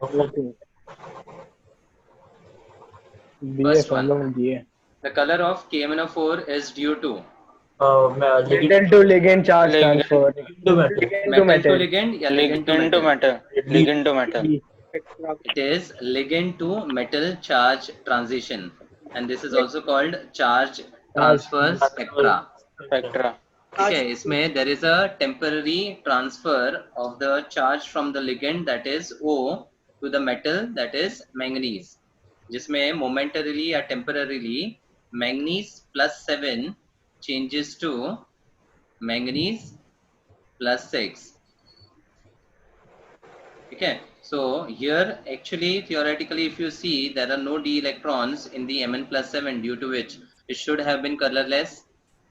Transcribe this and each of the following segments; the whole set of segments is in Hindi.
Okay. BA First one, follow में BA. the color of KMnO4 is due to Metal to ligand charge Ligand, transfer. Ligand to metal to metal. ligand या ligand to ligand to metal. metal, ligand to metal. It is ligand to metal charge transition, and this is also called charge transfer spectra. Spectra. ठीक है, इसमें there is a temporary transfer of the charge from the ligand that is O to the metal that is manganese, जिसमें momentarily या temporarily manganese +7 changes to manganese +6. Okay, so here actually theoretically if you see there are no d electrons in the Mn+7, due to which it should have been colorless,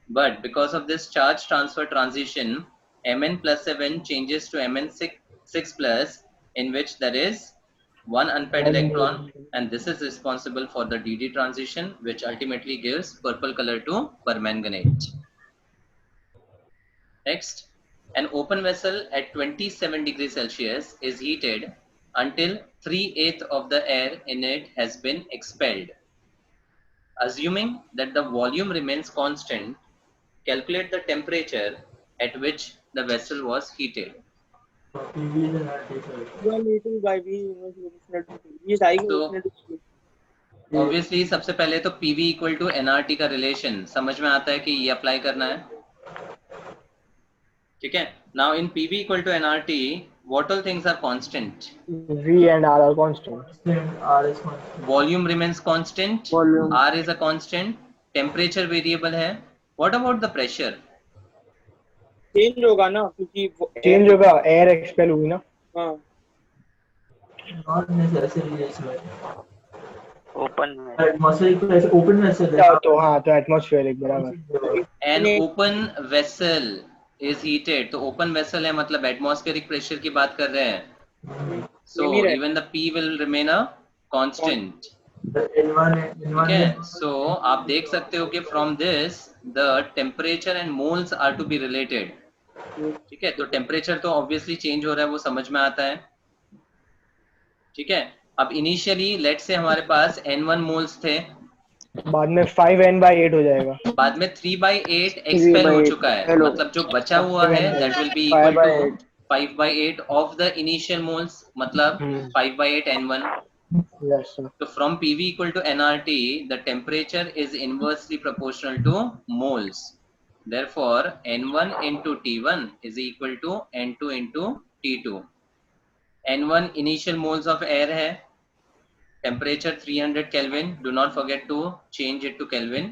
but because of this charge transfer transition Mn+7 changes to Mn6+, in which there is one unpaired electron, and this is responsible for the dd transition, which ultimately gives purple color to permanganate. Next, an open vessel at 27 degrees Celsius is heated until 3/8 of the air in it has been expelled. Assuming that the volume remains constant, calculate the temperature at which the vessel was heated. So obviously सबसे पहले तो PV equal to nRT का रिलेशन समझ में आता है कि ये अप्लाई करना है, ठीक है. Now in PV equal to nRT, what all things are constant? V and R are constant. Volume remains constant, Volume. R is a constant, temperature variable है. What about the pressure? Change होगा ना, क्योंकि Change होगा, air expel हुई ना. हाँ Open. तो हाँ तो atmospheric बराबर. An open vessel is heated, तो open vessel है मतलब atmospheric pressure की बात कर रहे हैं. So even the P will remain a constant. Okay, so आप देख सकते हो कि from this the temperature and moles are to be related. ठीक है, तो टेम्परेचर तो ऑब्वियसली चेंज हो रहा है, वो समझ में आता है. ठीक है, अब इनिशियली लेट से हमारे पास N1 मोल्स थे, बाद में 5n/8 हो जाएगा. बाद में 3/8 एक्सपेल हो चुका है, मतलब जो बचा हुआ है that will be equal to 5/8 of the initial moles, मतलब 5/8 N1. Yes, sir. So from PV equal to nRT, the temperature is inversely proportional to moles. Therefore, N1 into T1 is equal to N2 into T2. N1 initial moles of air है, temperature 300 Kelvin. Do not forget to change it to Kelvin.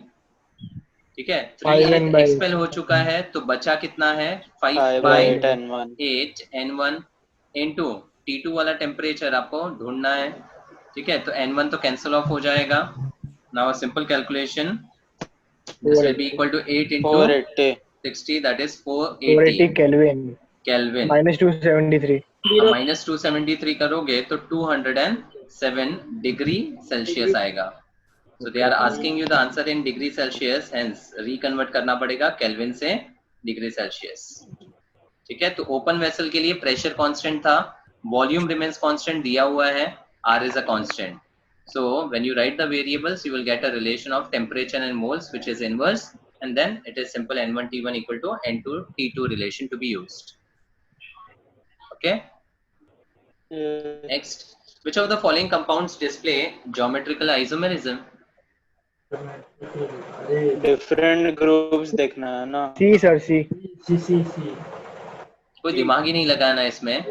ठीक है, 3 एक्सपेल हो चुका है, तो बचा कितना है 5/8 N1 into T2 वाला टेम्परेचर आपको ढूंढना है. ठीक है, तो N1 तो कैंसिल ऑफ हो जाएगा. Now simple calculation, this will be equal to 8 into 60, that is 480 Kelvin. -273. -273 करोगे तो 207 डिग्री सेल्सियस आएगा. So they are asking you the answer in degree Celsius, hence reconvert करना पड़ेगा केल्विन से डिग्री सेल्सियस. ठीक है, तो ओपन वेसल के लिए प्रेशर कांस्टेंट था, वॉल्यूम रिमेन्स कांस्टेंट दिया हुआ है, R is a constant. So when you write the variables, you will get a relation of temperature and moles which is inverse, and then it is simple N1 T1 equal to N2 T2 relation to be used. Okay. Next, which of the following compounds display geometrical isomerism? Different groups देखना है ना. C sir, C. कोई दिमाग ही नहीं लगाना इसमें.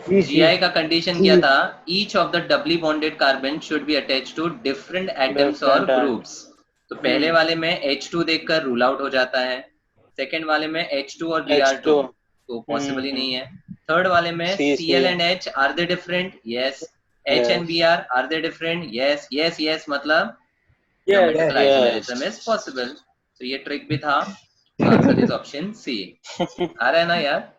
GI का कंडीशन क्या था? Each of the doubly bonded carbon should be attached to different atoms और groups. तो पहले वाले में H2 देखकर रूल आउट हो जाता है, सेकेंड वाले में H2 और Br2 तो पॉसिबल ही नहीं है, थर्ड वाले में Cl and H are they different? Yes. H and Br are they different? Yes. Yes, yes मतलब geometrical isomerism is possible. तो ये ट्रिक भी था. Answer is option C. आ रहा है ना यार?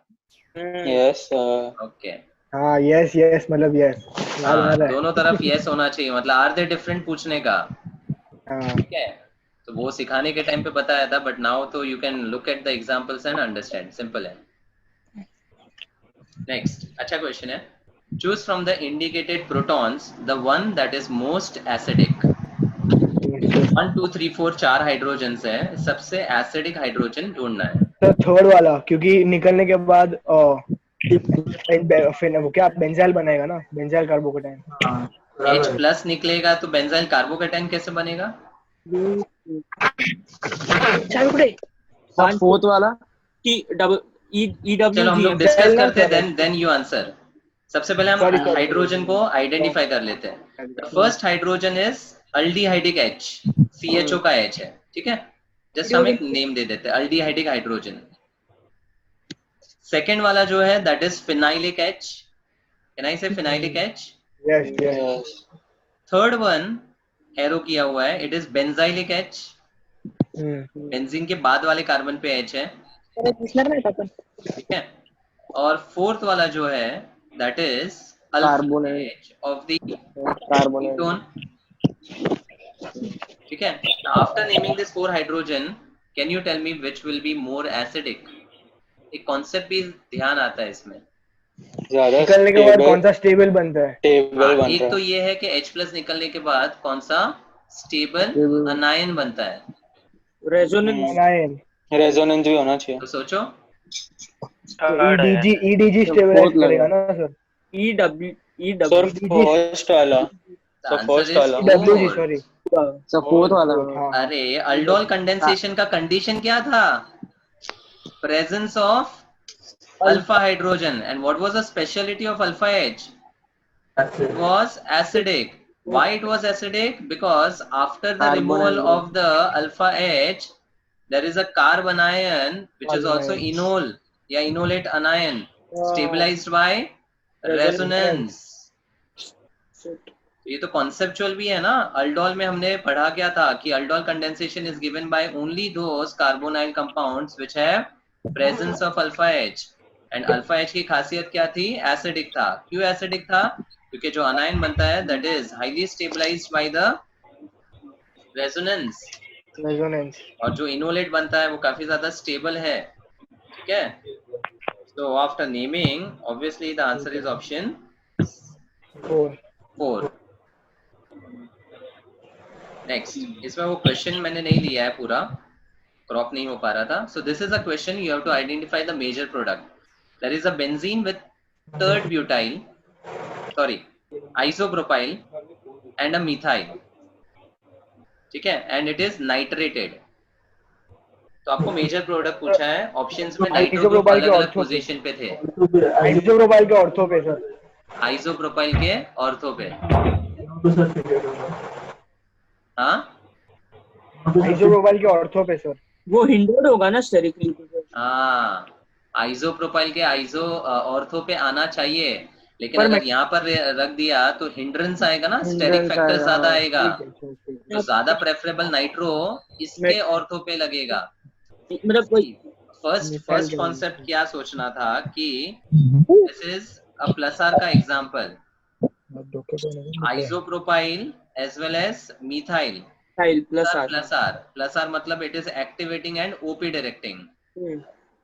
यस. ओके. हाँ yes yes मतलब yes. दोनों तरफ yes होना चाहिए, मतलब आर दे डिफरेंट पूछने का. ठीक है, तो वो सिखाने के टाइम पे बताया था, बट नाउ तो you can look at the examples and understand. Simple है. नेक्स्ट, अच्छा क्वेश्चन है. choose from the indicated protons the one that is most acidic. 1 2 3 4 4 hydrogen है, सबसे एसिडिक हाइड्रोजन ढूंढना है. तो थर्ड वाला, क्योंकि निकलने के बाद वो क्या बेंजाइल बनेगा ना, बेंजाइल कार्बोकेटाइन. H प्लस निकलेगा तो बेंजाइल कार्बोकेटाइन कैसे बनेगा? फोर्थ वाला टी डबल ई चलो हम लोग डिस्कस करते हैं, देन यू आंसर. सबसे पहले हम Sorry. हाइड्रोजन को आइडेंटिफाई कर लेते हैं. First hydrogen is aldehydic H, CHO का H है, ठीक है. जस्ट हम एक नेम दे देते हैं, अल्डिहाइडिक हाइड्रोजन. सेकेंड वाला जो है that is phenylic H. Can I say phenylic H? Yes yes. Yes. Third one arrow किया हुआ है, it is benzylic H. Benzene के बाद वाले कार्बन पे H है, ठीक है. और फोर्थ वाला जो है that is alpha H of the ketone, ठीक है. After naming this four hydrogen, can you tell me which will be more acidic? एक कॉन्सेप्ट भी ध्यान आता है इसमें. ज्यादा निकलने के बाद कौन सा स्टेबल बनता है? स्टेबल बनता एक है. तो ये है कि H प्लस निकलने के बाद कौन सा स्टेबल अनायन बनता है. Resonance ion. रेजोनेंस भी होना चाहिए. तो सोचो. ईडीजी स्टेबलाइज करेगा ना सर. ई सर डब्ल्यू फर्स्ट वाला, The answer first is वाला. WG four. सॉरी. फोर्थ वाला अरे अल्डोल कंडेंसेशन का कंडीशन क्या था? Presence of alpha hydrogen. And what was the speciality of alpha H? It was acidic. Why it was acidic? Because after the removal of the alpha H, there is a carbon ion which is also enol या enolate anion stabilized by resonance. ये तो conceptual भी है ना. अल्डोल में हमने पढ़ा क्या था कि aldol condensation is given by only those carbonyl compounds which have presence of alpha H. And alpha H की खासियत क्या थी? एसिडिक था. क्यों एसिडिक था? क्योंकि जो अनायन बनता है that is highly stabilised by the resonance, और जो इनोलेट बनता है वो काफी ज्यादा स्टेबल है, ठीक है. So after naming obviously the answer is option 4. Next, इसमें वो क्वेश्चन मैंने नहीं लिया है, पूरा क्रॉप नहीं हो पा रहा था. So this is a question, you have to identify the major product. There is a benzene with isopropyl and a methyl, ठीक है, and it is nitrated. तो आपको मेजर प्रोडक्ट पूछा है. ऑप्शंस में नाइट्रो ग्रुप अलग अलग पोजीशन पे थे. आइसोप्रोपाइल के ऑर्थो पे सर. आइसोप्रोपाइल के ऑर्थो पे. हाँ, आइसोप्रोपाइल के ऑर्थो पे सर. वो हिंडेड होगा ना स्टेरिकली. हाँ, आइसोप्रोपाइल के आइसो ऑर्थो पे आना चाहिए, लेकिन अगर यहाँ पर रख दिया तो हिंड्रेंस आएगा ना, स्टेरिक फैक्टर ज्यादा आएगा. तो ज्यादा प्रेफरेबल नाइट्रो इसके ऑर्थो पे लगेगा. मतलब फर्स्ट कॉन्सेप्ट क्या सोचना था कि this is a plus R का example. Isopropyl as well as methyl plus R मतलब it is activating and OP directing,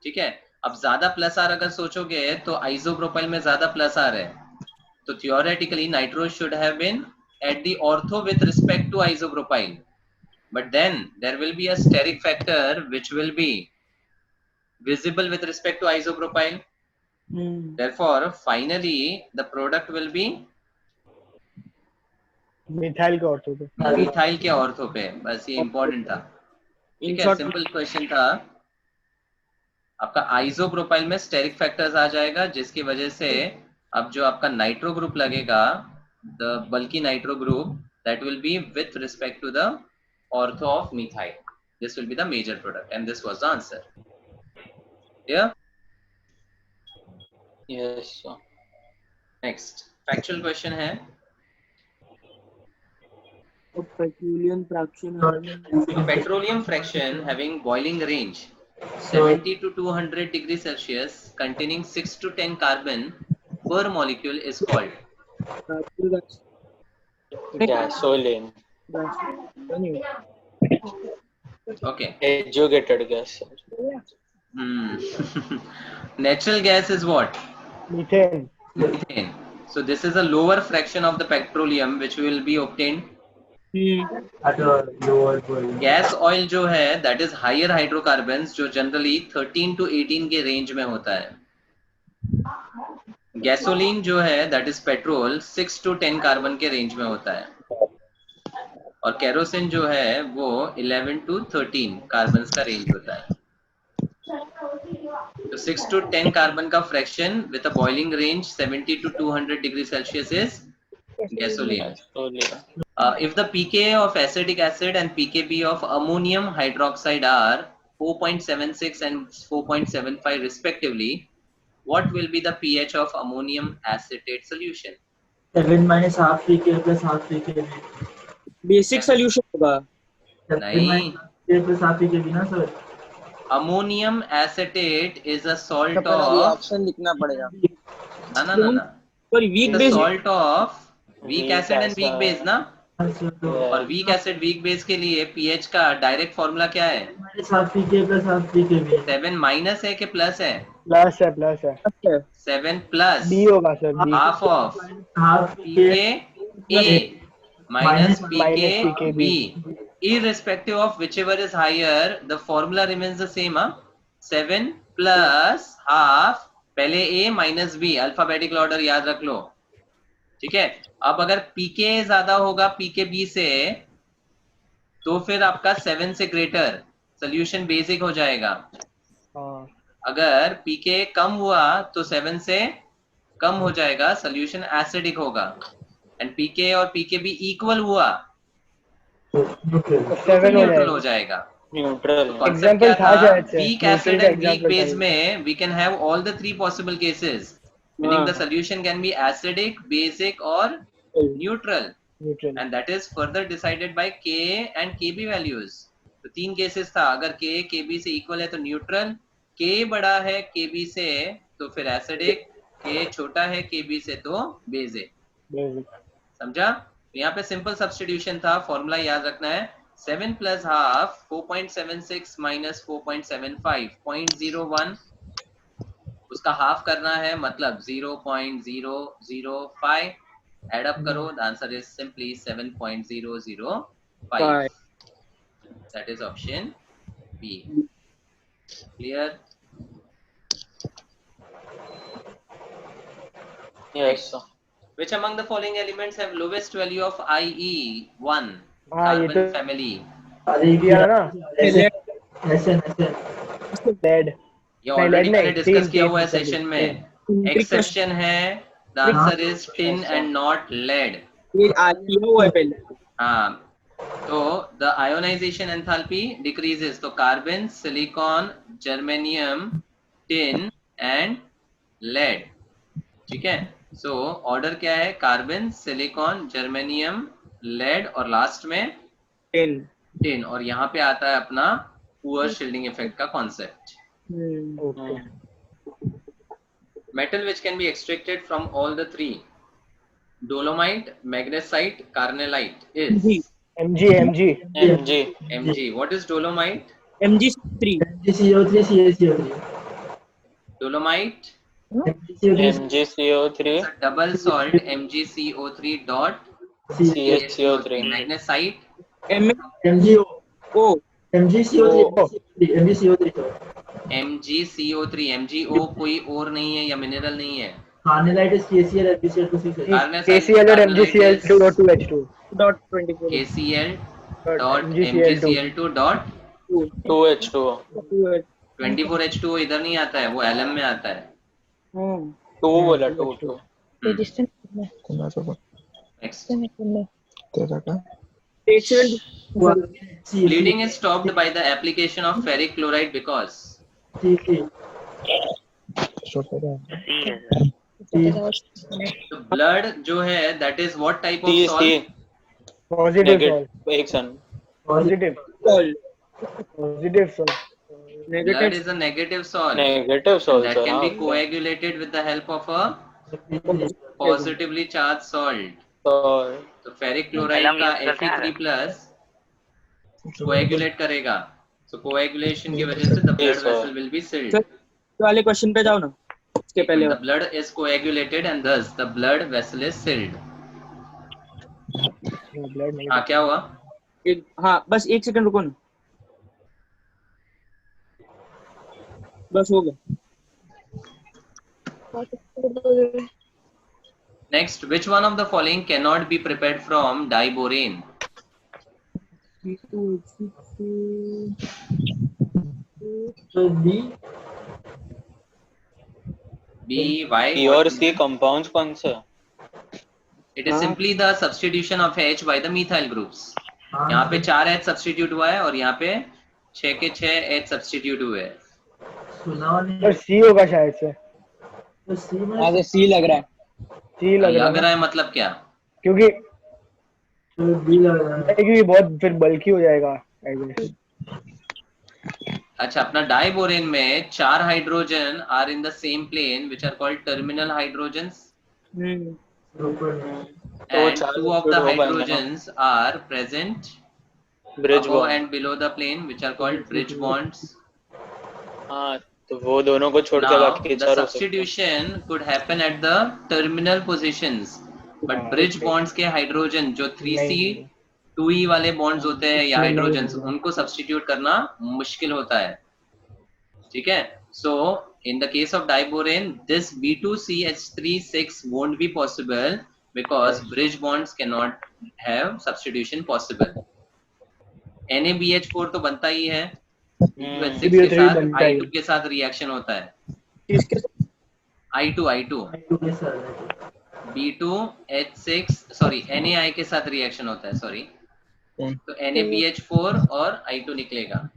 ठीक है. अब ज्यादा प्लस आर अगर सोचोगे तो आइसोप्रोपाइल में ज्यादा प्लस आर है, तो theoretically nitro should have been at the ortho with respect to isopropyl, but then there will be a steric factor which will be visible with respect to isopropyl. Therefore finally the product will be methyl के ऑर्थो पे. मिथाइल के ऑर्थो पे. बस ये इंपॉर्टेंट था, ठीक है. सिंपल क्वेश्चन था. आपका आइसोप्रोपाइल में स्टेरिक फैक्टर्स आ जाएगा, जिसकी वजह से अब जो आपका नाइट्रो ग्रुप लगेगा, the bulky nitro group, that will be with respect to the ortho of methyl. This will be the major product and this was the answer. Clear? Yes sir. Next factual question है. Petroleum fraction having boiling range 70 to 200 degrees Celsius containing 6 to 10 carbon per molecule is called Gasoline. okay. Educated gas. Natural gas is what? Methane. Methane. So this is a lower fraction of the petroleum which will be obtained. at a lower volume. Gas oil जो है that is higher hydrocarbons जो generally 13 to 18 के रेंज में होता है. गैसोलीन जो है that is petrol 6 to 10 carbon के रेंज में होता है. और केरोसिन जो है वो 11 to 13 कार्बन का रेंज होता है. तो 6 to 10 कार्बन का fraction with a boiling range 70 to 200 degree Celsius is gasoline. If the pKa of acetic acid and pKb of ammonium hydroxide are 4.76 and 4.75 respectively, what will be the pH of ammonium acetate solution? 7 minus half pK plus half pKb. Basic solution होगा. 7 नहीं. minus pK plus half pKb ना sir. Ammonium acetate is a salt of option लिखना पड़ेगा. ना sorry week the base. salt of weak acid and weak base ना. अच्छा तो और वीक एसिड वीक बेस के लिए पीएच का डायरेक्ट फॉर्मूला क्या है? minus half pK plus half pKb. 7 minus है कि प्लस है? प्लस है 7 प्लस बी होगा sir B. Half of Half pK pK A minus minus pK pK B. Irrespective of whichever is higher, the formula remains the same. 7 plus half पहले A minus B alphabetical order याद रख लो. ठीक है. अब अगर pK ज्यादा होगा pK B से तो फिर आपका 7 से ग्रेटर सोल्यूशन बेसिक हो जाएगा. हाँ. अगर pK कम हुआ तो 7 से कम हो जाएगा सोल्यूशन एसिडिक होगा. एंड pK और pKb इक्वल हुआ neutral. तो 7 हो न्यूट्रल हो जाएगा. जाएगा. न्यूट्रल. Example था शायद से. वीक Neutral एसिड का एंड वीक example बेस था. में we can have all the three possible cases, meaning the solution can be acidic, basic or neutral, Neutral. and that is further decided by Ka and Kb values. तो 3 केसेस था. अगर Ka Kb से इक्वल है तो न्यूट्रल, K बड़ा है Kb से तो फिर एसिडिक, K छोटा है Kb से तो बेसिक. Basic. समझा? यहाँ पे सिंपल सब्स्टिट्यूशन था. फॉर्मूला याद रखना है 7 plus half 4.76 minus 4.75 0.01 उसका हाफ करना है मतलब 0.005. एड अप करो. The answer is simply 7.005. That is option B. Clear? Yes, sir. Which among the following elements have lowest value of IE1 हाँ ये carbon तो family? दिया ना. SN. लेड. ये ऑलरेडी नहीं, मैंने डिस्कस tin, किया tin, हुआ है tin, सेशन tin. में. एक्सेप्शन है. The answer is tin and not lead. ये किया हुआ है पहले. हाँ. तो द आयोनाइजेशन एंथैल्पी डिक्रीजेस. तो carbon, silicon, germanium, tin and lead. ठीक है. सो ऑर्डर क्या है? कार्बन, सिलिकॉन, जर्मेनियम, लेड और लास्ट में 10. टिन. और यहाँ पे आता है अपना पुअर शील्डिंग इफेक्ट का concept. Okay. Metal which can be extracted from all the three, dolomite, magnesite, carnellite, is Mg. Mg. What is dolomite? Mg3. MgCO3 CaCO3. Dolomite MgCO3 MgCO3 is a double salt MgCO3 dot CaCO3. magnesite MgO O. MgCO3 MgCO3. MgO कोई और नहीं है या मिनरल नहीं है. Carnellite is KCl FeCl2C. KCl और MgCl2 और 2H2. Dot 24. KCl dot MgCl2. MgCl2 dot 2H2O. 24H2O इधर नहीं आता है, वो LM में आता है. 2 बोला 2. Next. C. Bleeding is stopped by the application of ferric chloride because the blood जो है that is what type of salt? Positive salt. एक सन. Positive. All. Positive salt. Blood Negative. is a negative salt Negative salt. that can be coagulated with the help of a positively charged salt. तो फेरिक क्लोराइड का Fe3 प्लस कोएगुलेट करेगा. सो कोएगुलेशन की वजह से the blood vessel will be sealed. वाले क्वेश्चन पे जाओ ना. इसके पहले the blood is coagulated and thus the blood vessel is sealed. Blood नहीं हाँ क्या हुआ? एक, हाँ बस एक सेकंड रुको ना, बस हो गया। Next, which one of the following cannot be prepared from diborane? So B. B, why? B और C compounds कौन से? It is simply the substitution of H by the methyl groups. यहाँ पे 4 H substitute हुआ है और यहाँ पे 6 के 6 H substitute हुए हैं. सुना पर नहीं। सी होगा शायद से, तो C में हाँ तो सी लग रहा है। सी लग रहा है मतलब क्या? क्योंकि तो B लग रहा है। क्योंकि बहुत फिर बल्की हो जाएगा I guess. अच्छा, अपना डाइबोरेन में 4 hydrogen are in the same plane which are called terminal hydrogens ऊपर नहीं। and चार 2 of the हो पाएंगे ना? hydrogens are present Bridge above bond. and below the plane which are called bridge bonds. हाँ तो वो दोनों को छोड़ के Now बाकी the चार हो सकते हैं। substitution could happen at the terminal positions but bridge bonds के हाइड्रोजन जो 3C 2E वाले bonds होते हैं या हाइड्रोजन्स, उनको सब्स्टिट्यूट करना मुश्किल होता है, ठीक है? So in the case of diborane, this B2CH36 won't be possible because bridge bonds cannot have substitution possible. NaBH4 तो बनता ही है, B2H6 के साथ I2 के साथ रिएक्शन होता है, किसके I2 2 के साथ। B2H6 सॉरी NaI के साथ रिएक्शन होता है, सॉरी, तो NaBH4 और I2 निकलेगा,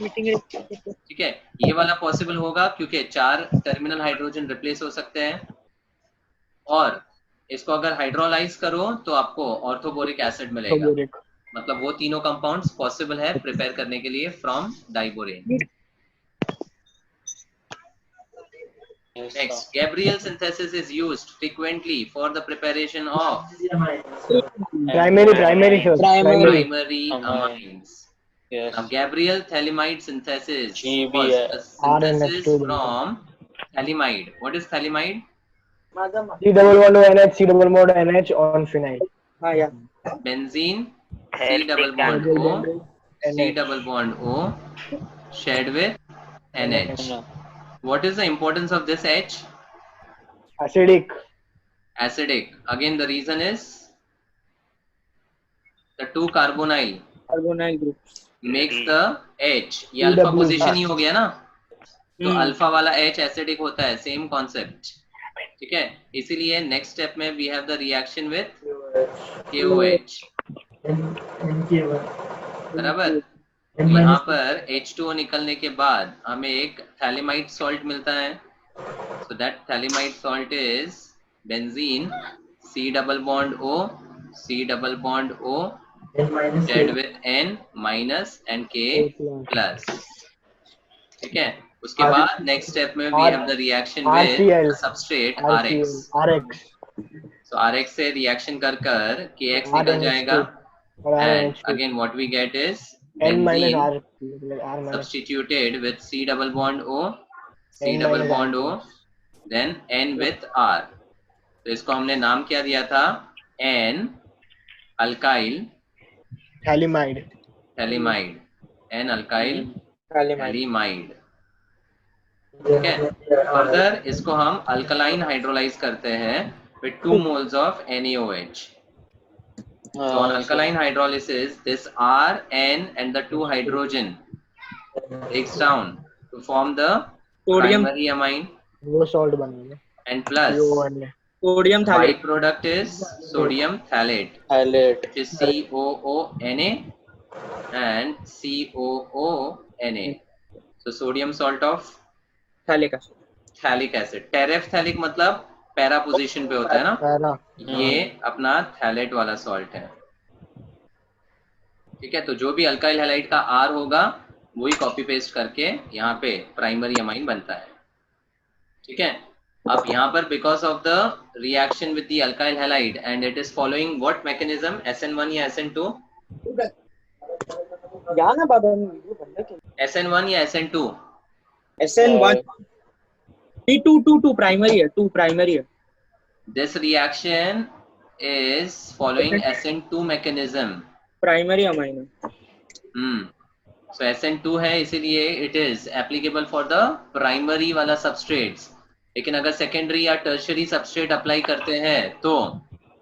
ठीक है? ये वाला पॉसिबल होगा क्योंकि 4 टर्मिनल हाइड्रोजन रिप्लेस हो सकते हैं और इसको अगर हाइड्रोलाइज करो तो आपको ऑर्थोबोरिक एसिड मिलेगा, मतलब वो तीनों कंपाउंड्स पॉसिबल है प्रिपेयर करने के लिए from diborane. Next, Gabriel synthesis is used frequently for the preparation of primary sir. primary amines. amines. Yes. Now, Gabriel thalamide synthesis GB was है. a synthesis RNF2 from thalamide. What is thalamide? C double bond NH, C double bond NH on phenyl. हाँ यार Benzene, C double bond O, C double bond O, shared with NH. What is the importance of this H? Acidic. Acidic. Again, the reason is the 2 carbonyl carbonyl group makes the H. ये अल्फा पोजीशन ही हो गया ना, तो अल्फा वाला H एसिडिक होता है, सेम कॉन्सेप्ट, ठीक है? इसीलिए नेक्स्ट स्टेप में we have the reaction with KOH, बराबर? यहाँ पर H2O निकलने के बाद हमें एक थैलेमाइड सॉल्ट मिलता है, so that thalamide salt is benzene, C double bond O, C double bond O, shared with N minus and K plus, ठीक है? उसके बाद नेक्स्ट स्टेप में we have the reaction with the substrate RX. So RX से रिएक्शन कर कर KX निकल जाएगा and again what we get is N minus benzene R minus. substituted with C double bond O, C double bond O, then N with R. तो इसको हमने नाम क्या दिया था? N alkyl Thalamide. thalamide. N alkyl thalamide. ठीक है? फर्दर इसको हम अल्कलाइन हाइड्रोलाइज करते हैं with 2 moles of NaOH. So on alkaline hydrolysis, this R, N and the 2 hydrogen breaks down to form the Sodium. primary amine वो सॉल्ट बनेगा. and plus सोडियम था byproduct is sodium phthalate, Phthalate. which is COONA and COONA. So sodium salt of phthalic acid phthalic acid. Terephthalic मतलब पैरा पोजीशन पे होता है ना, है ना. ये अपना थैलेट वाला सॉल्ट है, ठीक है? तो जो भी अल्काइल हैलाइड का R होगा वही कॉपी पेस्ट करके यहाँ पे प्राइमरी अमाइन बनता है, ठीक है? अब यहाँ पर because of the reaction with the alkyl halide and it is following what mechanism, SN1 या SN2? जाना बाबा वीडियो बंद कर SN1 या SN2? SN1 टू प्राइमरी है, टू प्राइमरी है। This reaction is following SN2 mechanism. Primary amine है। So SN2 है, इसीलिए it is applicable for the primary वाला substrates. लेकिन अगर secondary या tertiary substrate apply करते हैं तो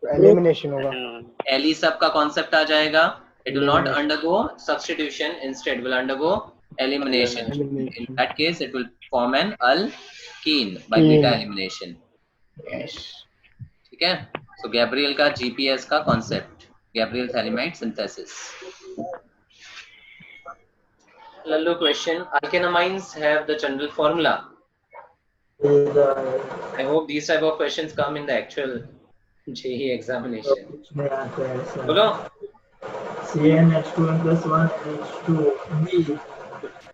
एलिमिनेशन होगा। एली सब का कॉन्सेप्ट आ जाएगा। It will not undergo substitution, instead will undergo elimination. In that case, it will form an alkene by beta elimination. Yes. ठीक है। So Gabriel का GPS का concept, Gabriel Thalamide synthesis. Lallu question: alkanamines have the general formula. I hope these type of questions come in the actual JEE examination. इसमें आता है सर। बोलो। CnH2n plus 1 H2B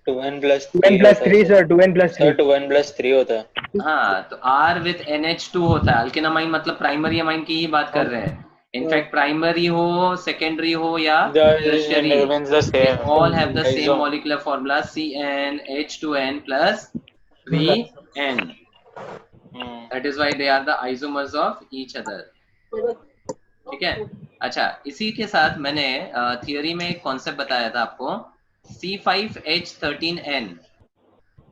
2n+3 sir 2n+3 sir 2n+3 होता है। हाँ, तो R with NH2 होता है। अल्केनामाइन मतलब प्राइमरी अमाइन की ही बात कर रहे हैं। इनफैक्ट प्राइमरी हो, सेकेंडरी हो या tertiary, remains the same. they all have the same molecular formula CnH2n plus 3n. That is why they are the isomers of each other. ठीक है। अच्छा, इसी के साथ मैंने थियोरी में एक कॉन्सेप्ट बताया था आपको, C5H13n।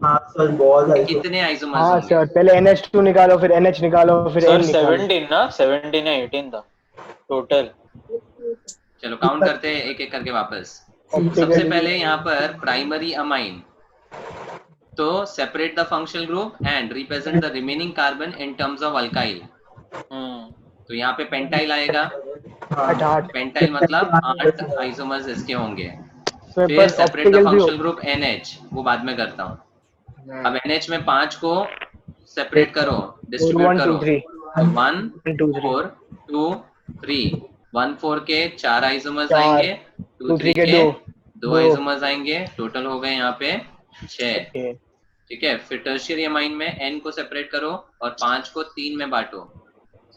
हाँ सर बहुत है। कितने आइसोमर्स हाँ होंगे? सर, पहले NH2 निकालो, फिर NH निकालो, फिर सर N निकालो। 17 ना, 17 या 18 था टोटल। चलो काउंट करते हैं एक एक करके वापस। सबसे पहले यहाँ पर प्राइमरी अमाइन, तो separate the functional group and represent the remaining carbon in terms of alkyl. तो यहाँ पे पेंटाइल आएगा। आठ पेंटाइल मतलब 8 आइसोमर्स इसके होंगे। तो फिर पर सेपरेट द ऑप्टिकल भी फंक्शनल ग्रुप NH, वो बाद में करता हूँ। अब NH में 5 को सेपरेट करो, डिस्ट्रीब्यूट 1 करो। 2 3 तो 1 4 2 3 1 4 के 4 आइसोमर्स आएंगे, 2 3 के 2 आइसोमर्स आएंगे, टोटल हो गए यहाँ पे 6। ठीक है। फिर टर्शियरी अमाइन में N को सेपरेट करो और 5 को 3 में बांटो।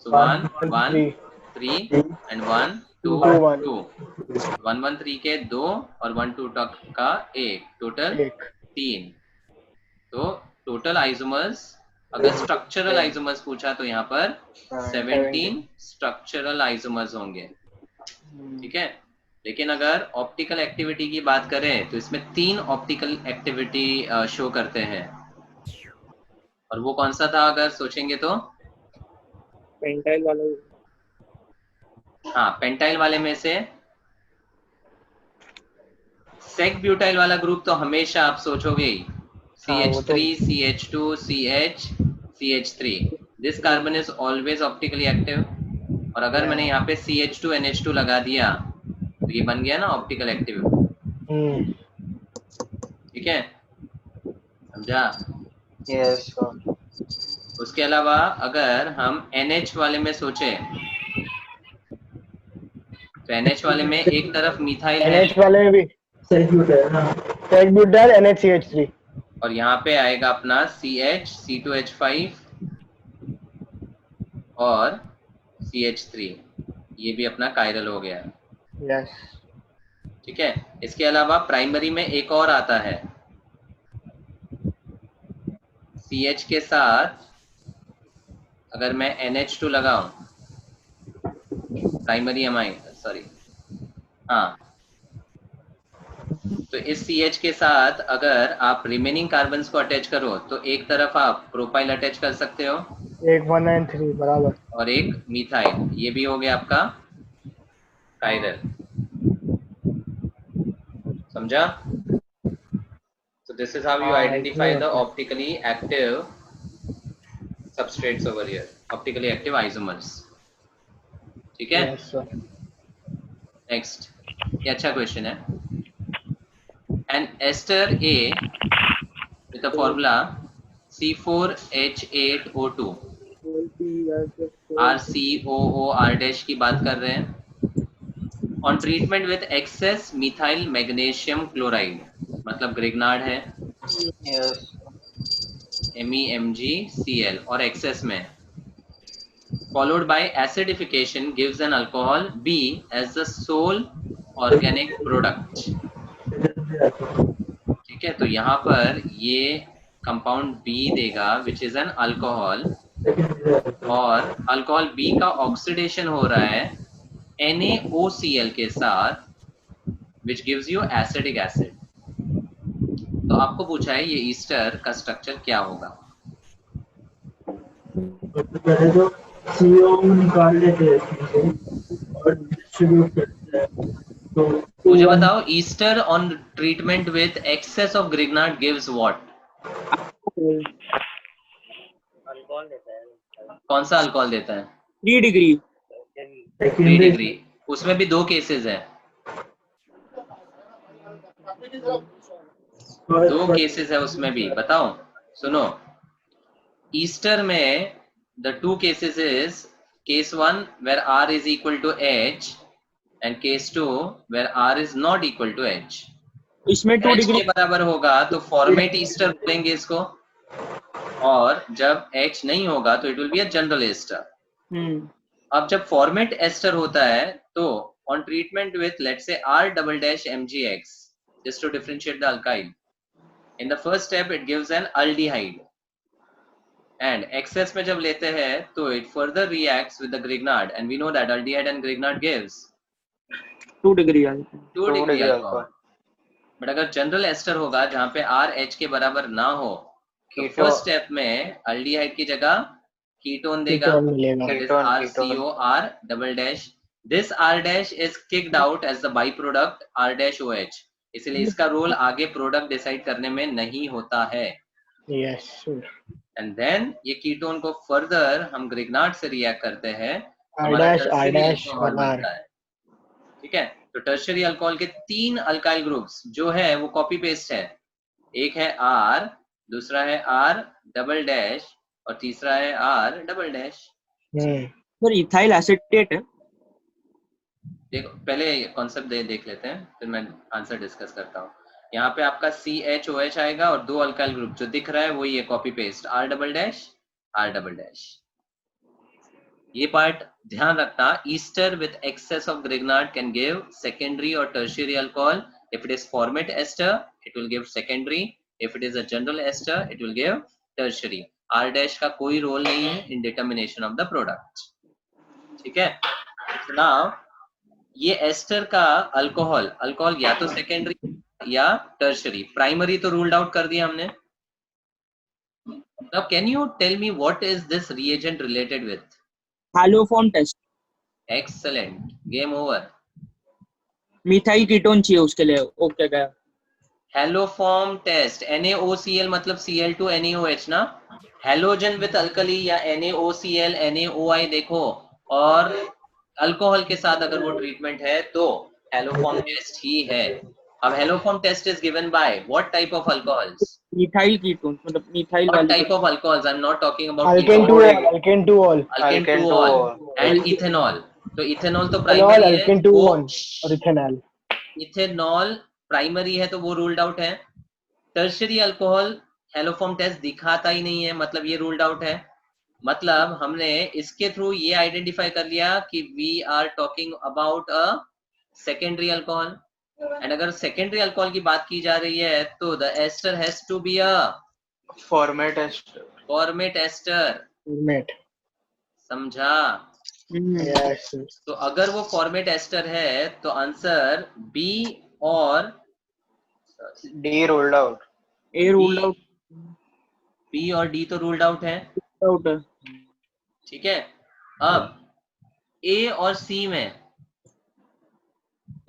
So 1 1 3 and 1 2 2 1 1 3 के 2 और 1 2 का 1, टोटल 3। तो टोटल आइसोमर्स, अगर स्ट्रक्चरल आइसोमर्स पूछा तो यहाँ पर 17 स्ट्रक्चरल आइसोमर्स होंगे। ठीक है। लेकिन अगर ऑप्टिकल एक्टिविटी की बात करें तो इसमें 3 ऑप्टिकल एक्टिविटी शो करते हैं, और वो कौन सा था अगर सोचेंगे तो? पेंटाइल वाला। हाँ, पेंटाइल वाले में से सेक ब्यूटाइल वाला ग्रुप तो हमेशा आप सोचोगे ही, CH3 CH2 CH CH3, this carbon is always optically active. और अगर मैंने यहाँ पे CH2 NH2 लगा दिया तो ये बन गया ना ऑप्टिकल एक्टिव। ठीक है, समझा? यस। उसके अलावा अगर हम NH वाले में सोचे तो NH वाले में एक तरफ मिथाइल है, NH वाले में भी सेक ब्यूटाइल NHCH3, और यहाँ पे आएगा अपना CH C2H5 और CH3, ये भी अपना कायरल हो गया। यस। ठीक है। इसके अलावा प्राइमरी में एक और आता है, CH के साथ अगर मैं NH2 लगाऊं, प्राइमरी अमाइन, सॉरी, हाँ, तो इस CH के साथ अगर आप रिमेनिंग कार्बन्स को अटैच करो तो एक तरफ आप प्रोपाइल अटैच कर सकते हो, एक 193 बराबर, और एक मिथाइल, ये भी हो गया आपका कायरल। समझा? So this is how you identify the optically active substrates over here, optically active isomers. ठीक है। नेक्स्ट, ये अच्छा क्वेश्चन है। An ester A with the formula C4H8O2 RCOOR- की बात कर रहे हैं। On treatment with excess methyl magnesium chloride, मतलब ग्रिग्नार्ड है, MEMgCl और excess में, followed by acidification gives an alcohol B as the sole organic product। ठीक है। तो यहाँ पर ये कंपाउंड B देगा which is an alcohol, secondary alcohol. और अल्कोहल B का ऑक्सीडेशन हो रहा है NaOCl के साथ which gives you acidic acid. तो आपको पूछा है ये ईस्टर का स्ट्रक्चर क्या होगा। सबसे पहले तो CO निकाल लेते हैं इसमें से और डिस्ट्रीब्यूट करते हैं। तो मुझे बताओ Easter on treatment with excess of Grignard gives what. कौन सा अल्कोहल देता है? 3 डिग्री 3 secondary डिग्री। उसमें भी 2 केसेस हैं, 2 केसेस है उसमें भी। बताओ, सुनो, ईस्टर में the 2 cases is case 1 where R is equal to H and case 2 where R is not equal to H। इसमें 2 H डिग्री के बराबर होगा तो फॉर्मेट ईस्टर बोलेंगे इसको, और जब H नहीं होगा तो it will be a general ester. अब जब फॉर्मेट एस्टर होता है तो on treatment with let's say R double dash MgX just to differentiate the alkyl, in the first step it gives an aldehyde, and excess में जब लेते हैं तो it further reacts with the Grignard and we know that aldehyde and Grignard gives 2 degree 2 degree alcohol। But अगर जनरल एस्टर होगा जहाँ पे R H के बराबर ना हो तो फर्स्ट स्टेप में अल्डिहाइड की जगह कीटोन देगा, कीटोन मिलेगा। that is RCOR double dash। This R dash is kicked out as the byproduct R dash OH, इसलिए इसका रोल आगे प्रोडक्ट डिसाइड करने में नहीं होता है। यस एंड देन ये कीटोन को फर्दर हम ग्रिग्नार्ड से रिएक्ट करते हैं, R हमारा dash, tertiary R dash alcohol और R। बनता है। ठीक है, तो टर्शियरी अल्कोहल के 3 अल्काइल ग्रुप्स जो है वो कॉपी पेस्ट है। एक है R, दूसरा है R डबल डैश और तीसरा है R double dash. Sir ethyl acetate है। देखो पहले कॉन्सेप्ट देख लेते हैं फिर मैं आंसर डिस्कस करता हूँ। यहाँ पे आपका CHOH आएगा और 2 अल्काइल ग्रुप जो दिख रहा है वही है copy paste R double dash R double dash. ये पार्ट ध्यान रखना, ester with excess of Grignard can give secondary और tertiary alcohol. If it is formate ester it will give secondary, if it is a general ester it will give tertiary. R dash का कोई रोल नहीं है in determination of the product. ठीक है, नाउ ये एस्टर का अल्कोहल या तो सेकेंडरी या टर्शियरी, प्राइमरी तो रूल्ड आउट कर दिया हमने। Now can you tell me what is this reagent related with? Haloform test. Excellent, game over. Methyl ketone चाहिए उसके लिए। ओके गया। हैलोफॉर्म टेस्ट, NaOCl मतलब Cl2 NaOH ना, हैलोजन विथ अल्कली या NaOCl NaOI देखो, और अल्कोहल के साथ अगर वो ट्रीटमेंट है तो हैलोफॉर्म टेस्ट ही है। अब haloform test is given by what type of alcohols? Methyl ketone मतलब मिथाइल What वाली। type of alcohols? I'm not talking about alkane to all, alkane to all, alkane to all and ethanol। तो इथेनॉल तो ethanol, प्राइमरी है, alkane to वो one और ethanol। इथेनॉल प्राइमरी है तो वो रूल्ड आउट है। टर्शियरी अल्कोहल हैलोफॉर्म टेस्ट दिखाता ही नहीं है, मतलब ये रूल्ड आउट है। मतलब हमने इसके थ्रू ये आइडेंटिफाई कर लिया कि we are talking about a secondary alcohol. And अगर सेकेंडरी अल्कोहल की बात की जा रही है तो the ester has to be a formate ester. Formate ester. Formate, समझा? यस। तो अगर वो फॉर्मेट एस्टर है तो आंसर बी और D ruled out. A ruled out. B और डी तो रूल्ड आउट है। आउट है। ठीक है, अब ए और सी में,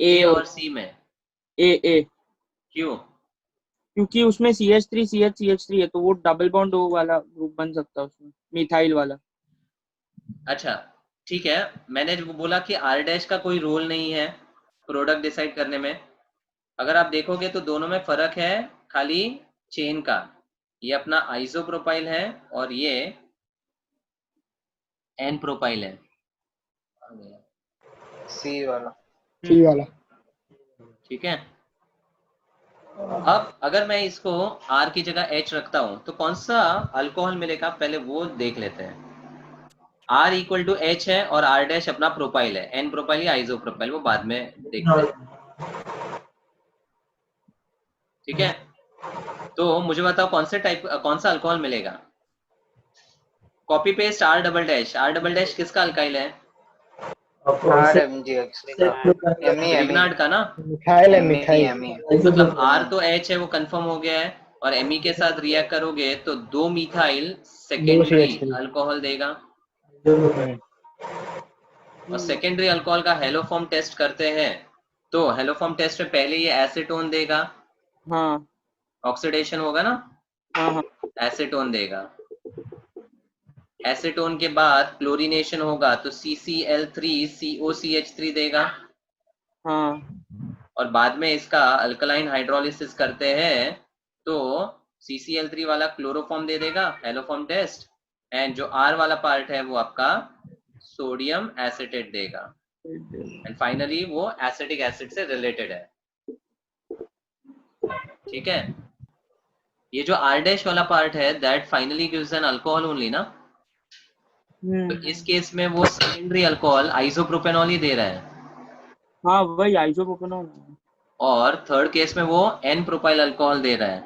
ए और सी में ए क्यों? क्योंकि उसमें CH3 है तो वो डबल बॉन्ड O वाला ग्रुप बन सकता है उसमें, मिथाइल वाला। अच्छा ठीक है, मैंने जो बोला कि R डैश का कोई रोल नहीं है प्रोडक्ट डिसाइड करने में। अगर आप देखोगे तो दोनों में फर्क है खाली चेन का। ये अपना आइसोप्रोपाइल है और ये एन प्रोपाइल है। सी वाला। सी वाला। ठीक है, अब अगर मैं इसको R की जगह H रखता हूं तो कौन सा अल्कोहल मिलेगा पहले वो देख लेते हैं। R इक्वल टू H है और R डैश अपना प्रोपाइल है, N प्रोपाइल या आइसोप्रोपाइल वो बाद में देखते हैं। ठीक है, तो मुझे बताओ कौन सा अल्कोहल मिलेगा? Copy paste R double dash किसका अल्काइल है? RMgX का ग्रिग्नार्ड का ना? मिथाइल है, मिथाइल। मतलब R तो H है, वो कंफर्म हो गया है, और Me के साथ रिएक्ट करोगे तो 2 मिथाइल सेकेंडरी CH3 अल्कोहल देगा। हम्म, और सेकेंडरी अल्कोहल का हेलोफॉर्म टेस्ट करते हैं, तो हेलोफॉर्म टेस्ट में पहले ये एसीटोन देगा, हाँ ऑक्सीडेशन होगा ना, हाँ हाँ एसीटोन देगा। एसीटोन के बाद क्लोरीनेशन होगा तो CCl3COCH3 देगा, हाँ और बाद में इसका अल्कलाइन हाइड्रोलिसिस करते हैं तो CCl3 वाला क्लोरोफॉर्म दे देगा, हेलोफॉर्म टेस्ट, एंड जो R वाला पार्ट है वो आपका सोडियम एसिटेट देगा, एंड फाइनली वो एसिटिक एसिड से रिलेटेड है। ठीक है, ये जो R डैश वाला पार्ट है that finally gives an alcohol only ना, तो इस केस में वो सेकेंडरी अल्कोहल आइसोप्रोपेनॉल ही दे रहा है, हाँ वही आइसोप्रोपेनॉल। और थर्ड केस में वो N प्रोपाइल अल्कोहल दे रहा है,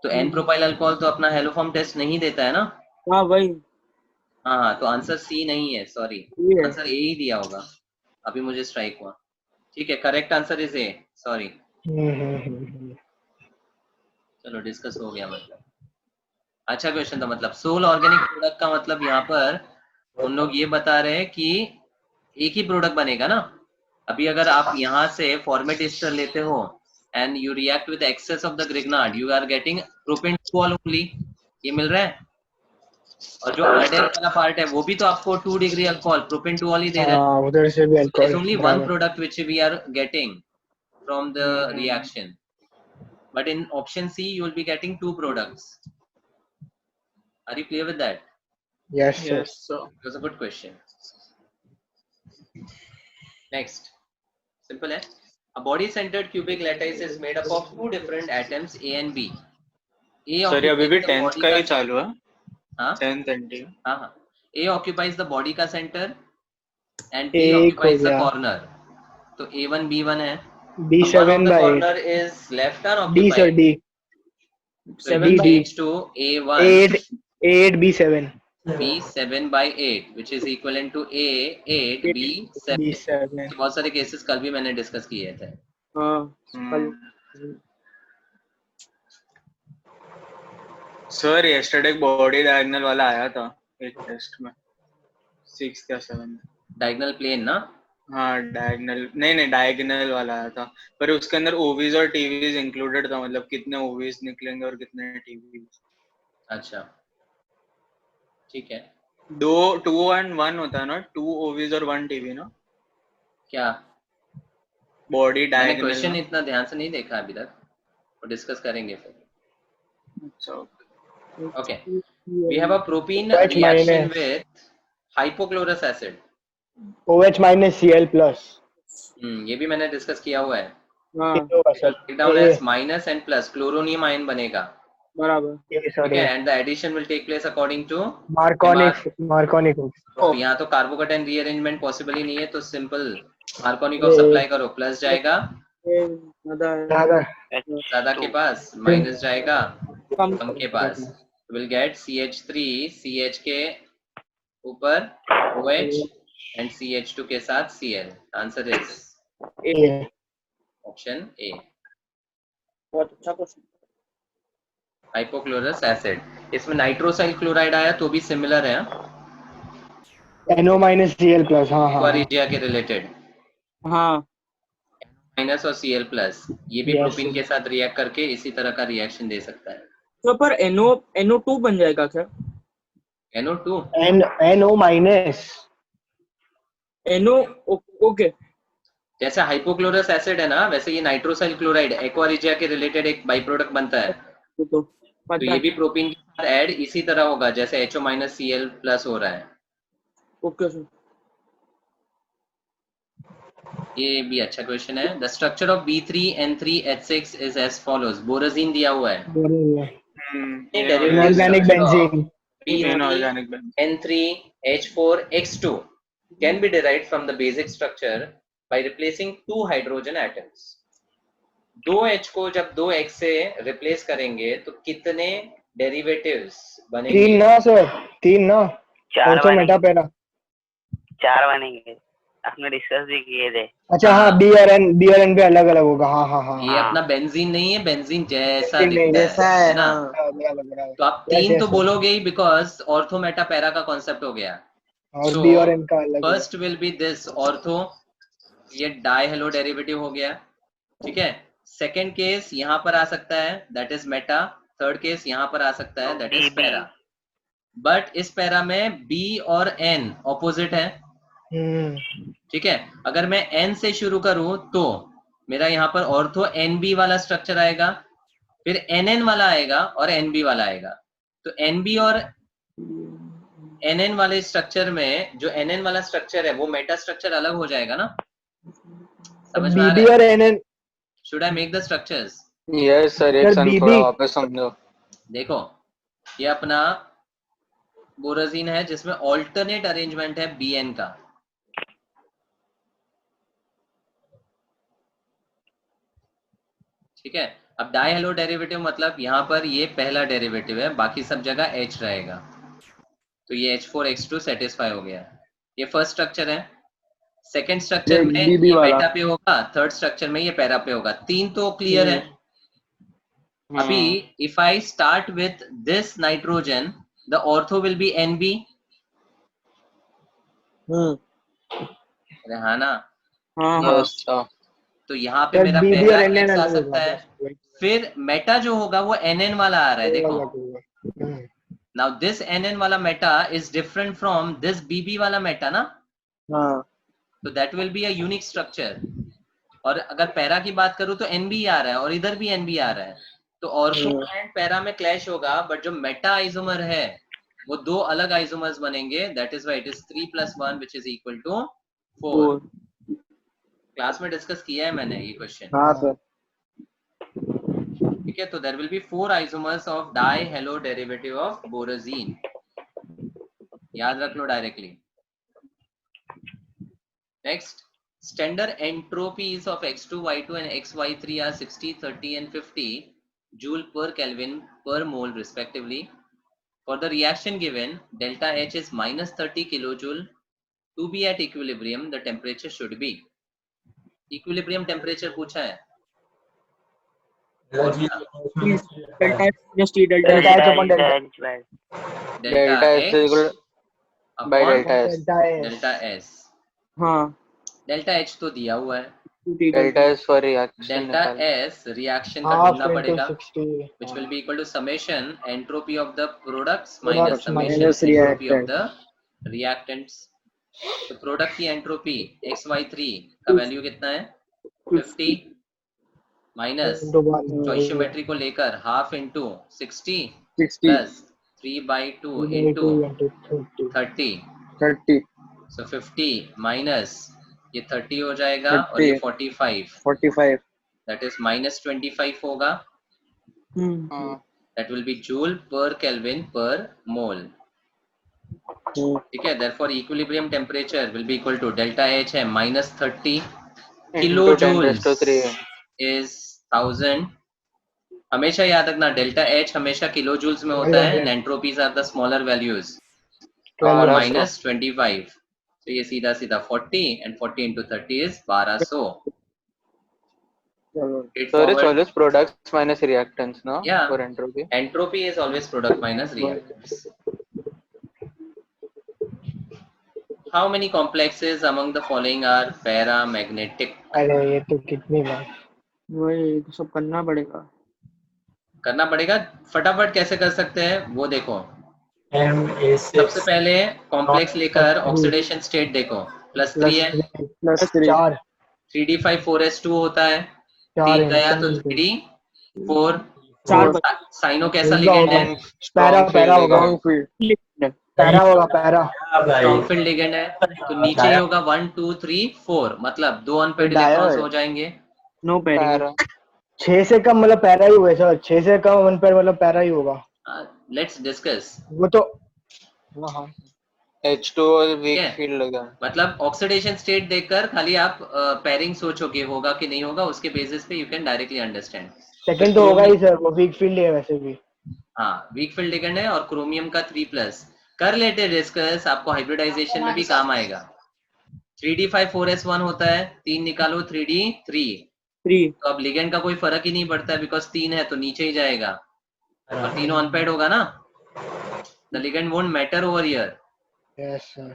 तो N प्रोपाइल अल्कोहल तो अपना हेलोफॉर्म टेस्ट नहीं देता है ना। हाँ वही हाँ, तो आंसर सी नहीं है, सॉरी, ये है। आंसर ए ही दिया होगा, अभी मुझे स्ट्राइक हुआ। ठीक है, correct answer is a, sorry. चलो डिस्कस हो गया, मतलब अच्छा क्वेश्चन था। मतलब सोल ऑर्गेनिक प्रोडक्ट का मतलब यहाँ पर उन लोग ये बता रहे हैं कि एक ही प्रोडक्ट बनेगा ना। अभी अगर आप यहाँ से फॉर्मेट एस्टर लेते हो and you react with excess of the Grignard, you are getting propane two only, ये मिल रहा है। और जो आरडेल वाला पार्ट है वो भी तो आपको 2 डिग्री अल्कोहल प्रोपेन टू ही दे रहा है, उधर से भी there's only one alcohol. product which we are getting from the reaction, but in option C you will be getting 2 products. Are you clear with that? Yes sir. Yes, sir. It was a good question. Next, simple है। A body centered cubic lattice is made up of 2 different atoms A and B. A sir ये अभी भी occupies the 10th body का ही का, चालू है, हाँ 10th NT। हाँ हाँ, A occupies the body का center and B एक हो occupies the गया। corner, तो A1 B1 है। One B7 of the by 8। corner is left D unoccupied. sir, D। So it 7 by change to A1 8 B7। B7 by 8 which is equivalent to A8 B7। B7। बहुत सारे केसेस कल भी मैंने डिस्कस किए थे। हाँ कल सर यस्टरडे बॉडी डायगोनल वाला आया था एक टेस्ट में, 6th या 7th। डायगोनल प्लेन ना, हाँ डायगोनल नहीं डायगोनल वाला आया था, पर उसके अंदर ओवीज और टीवीज इंक्लूडेड था, मतलब कितने ओवीज निकलेंगे और कितने टीवीज। अच्छा ठीक है। 2 and 1 होता है ना, 2 ओवीज और 1 टीवी ना, क्या बॉडी मैंने डायगोनल क्वेश्चन ना। इतना ध्यान से नहीं देखा अभी तक, वो डिस्कस करेंगे फिर। अच्छा Okay, we have a propene OH reaction minus। with hypochlorous acid। OH minus Cl plus। ये भी मैंने डिस्कस किया हुआ है। हाँ Break down as minus and plus chloronium ion बनेगा, बराबर। ठीक है, and the addition will take place according to मार्कोनिक। तो यहाँ तो कार्बोकेटाइन रीअरेंजमेंट पॉसिबल ही नहीं है, तो सिंपल मार्कोनिक ऑफ सप्लाई करो, प्लस जाएगा ज्यादा के पास, माइनस जाएगा कम के पास, विल गेट CH3 CH के ऊपर OH एंड CH2 के साथ Cl। Answer is option A, बहुत अच्छा क्वेश्चन। Hypochlorous acid. इसमें नाइट्रोसाइल क्लोराइड आया तो भी सिमिलर है, NO minus Cl plus। हाँ हाँ एक्वारिजिया के रिलेटेड, हाँ माइनस और Cl प्लस, ये भी Yes, प्रोपीन के साथ रिएक्ट करके इसी तरह का रिएक्शन दे सकता है। तो पर NO2 बन जाएगा क्या? NO2 NO minus। NO okay. जैसे हाइपोक्लोरस एसिड है ना, वैसे ये नाइट्रोसाइल क्लोराइड एक्वारिजिया के रिलेटेड एक बाई प्रोडक्ट बनता है, तो तो ये भी प्रोपीन के साथ ऐड इसी तरह होगा जैसे HO minus Cl plus हो रहा है। Okay sir. ये भी अच्छा क्वेश्चन है। The structure of B3N3H6 is as follows. Borazine दिया हुआ है, Inorganic benzene। Inorganic benzene. B3N3H4X2 can be derived from the basic structure by replacing 2 hydrogen atoms. 2H को जब 2X से रिप्लेस करेंगे तो कितने डेरिवेटिव्स तीन बनेंगे? ना सर, तीन ना, चार ऑर्थो बनेंगे, मेटा पैरा। 4 बनेंगे, आपने डिस्कस भी किए थे। अच्छा हाँ, हाँ, बी और एन पे अलग अलग होगा। हाँ हाँ हाँ ये हाँ। अपना बेंजीन नहीं है, बेंजीन जैसा नहीं, दिखता जैसा है है, ना? हाँ। बराबर बराबर। तो आप यस 3 तो यस। बोलोगे ही बिकॉज ऑर्थो मेटा पैरा का कॉन्सेप्ट हो गया। और सो बी और एन का अलग है। First will be this ortho, ये डाई हेलो डेरिवेटिव हो गया, ठीक है। सेकेंड केस यहाँ पर आ सकता है, that is Meta. Third case यहाँ पर आ सकता है, that is BB। Para. But इस पैरा में बी और एन ऑपोजिट है, ठीक है। अगर मैं एन से शुरू करूं तो मेरा यहाँ पर ऑर्थो एन बी वाला स्ट्रक्चर आएगा, फिर एन एन वाला आएगा और एन बी वाला आएगा। तो एन बी और एन एन वाले स्ट्रक्चर में जो एन एन वाला स्ट्रक्चर है वो मेटा स्ट्रक्चर अलग हो जाएगा ना? समझ में आ बीबी रहा और है? N N. Should I make the structures? Yes sir, एक सर सन बीबी, थोड़ा वापस समझो। देखो, ये अपना बोराजीन है जिसमें ऑल्टरनेट अरेंजमेंट है बी एन का, ठीक है। अब डाई हेलो डेरिवेटिव मतलब यहाँ पर ये पहला डेरिवेटिव है, बाकी सब जगह एच रहेगा, तो ये H4X2 सेटिस्फाई हो गया। ये फर्स्ट स्ट्रक्चर है। सेकंड स्ट्रक्चर में BB ये वाला। मेटा पे होगा, थर्ड स्ट्रक्चर में ये पैरा पे होगा। तीन तो क्लियर है। अभी if I start with this nitrogen, the ortho will be NB। अरे हाँ ना? हाँ हाँ। Yes sir. तो यहाँ पे सर मेरा बीबी पहला और एन एन X आ अलग सकता होगा है, बस। फिर मेटा जो होगा वो NN वाला आ रहा है, वो देखो। अलग होगा। नाउ दिस NN वाला Meta is different from this BB वाला मेटा ना, हाँ। तो that will be a unique structure. और अगर पैरा की बात करूं तो NB आ रहा है और इधर भी NB आ रहा है, तो ऑर्थो एंड पैरा में क्लैश होगा, बट जो मेटा आइसोमर है वो दो अलग आइसोमर्स बनेंगे, that is why it is 3 + 1 which is equal to 4। Class में डिस्कस किया है मैंने ये क्वेश्चन, हाँ सर। ठीक है। तो there will be 4 isomers of dihalo derivative of borazine, याद रख लो directly. Next, standard entropies of X2, Y2 and XY3 are 60, 30 and 50 joule per Kelvin per mole respectively. For the reaction given, delta H is -30 kilojoule. To be at equilibrium, the temperature should be. Equilibrium temperature पूछा है। और क्या? Delta H T delta delta H. H upon delta delta H equal by delta S. Delta S. हाँ। डेल्टा एच तो दिया हुआ है, delta S for reaction delta निकाल। एस रिएक्शन का हाफ ढूंढना इंटू पड़ेगा, 60 which will be equal to summation entropy of the products minus Products summation minus entropy of reactant. the reactants. तो प्रोडक्ट की एंट्रोपी XY3 का वैल्यू कितना है? 50 माइनस into 1 स्टोइशियोमेट्री को लेकर हाफ इंटू 60 60 प्लस 3/2 इंटू 30, 30 सो 50 माइनस ये 30 हो जाएगा और ये 45, 45। दैट इज -25 होगा, that will be joule per Kelvin per mole, ठीक है। therefore equilibrium temperature will be equal to delta H है -30 kilojoules is 1000। हमेशा याद रखना डेल्टा H हमेशा किलोजूल्स में होता है, and entropies are the smaller values, -25, तो ये सीधा सीधा 40 and 40 into 30 is 1200। So it's always products minus reactants, no? Yeah. For entropy. Entropy is always product minus reactants. How many complexes among the following are paramagnetic? अरे ये तो कितनी बार वही तो सब करना पड़ेगा। करना पड़ेगा, फटाफट कैसे कर सकते हैं वो देखो। MA6 सबसे पहले कॉम्प्लेक्स लेकर ऑक्सीडेशन स्टेट देखो, +3 है, +4 3d5 4s2 होता है, 3 गया तो 3d4, 4 साइनो कैसा लिगेंड है? पैरा होगा, पैरा होगा, पैरा स्ट्रॉन्ग फील्ड लिगेंड है, तो नीचे ही होगा 1 2 3 4, मतलब 2 अनपेयर्ड इलेक्ट्रॉन्स हो जाएंगे। No pairing. 6 से कम मतलब पैरा ही हुआ है सर, 6 से कम वन पेयर मतलब पैरा ही होगा। Let's discuss. वो तो हाँ H2 और वीक है। फील्ड लगा। मतलब ऑक्सीडेशन स्टेट देखकर खाली आप पेयरिंग सोचोगे होगा कि नहीं होगा, उसके बेसिस पे you can directly understand. Second तो होगा ही सर, वो वीक फील्ड है वैसे भी। हाँ वीक फील्ड लिगेंड है और क्रोमियम का 3+ कर लेते डिस्कस, आपको हाइब्रिडाइजेशन में भी काम आएगा। 3d5 4s1 होता है, 3 निकालो 3d3, 3 तो अब लिगेंड का कोई फर्क ही नहीं पड़ता है बिकॉज 3 है तो नीचे ही जाएगा और तीनों अनपेड होगा ना, the ligand won't matter over here. Yes sir.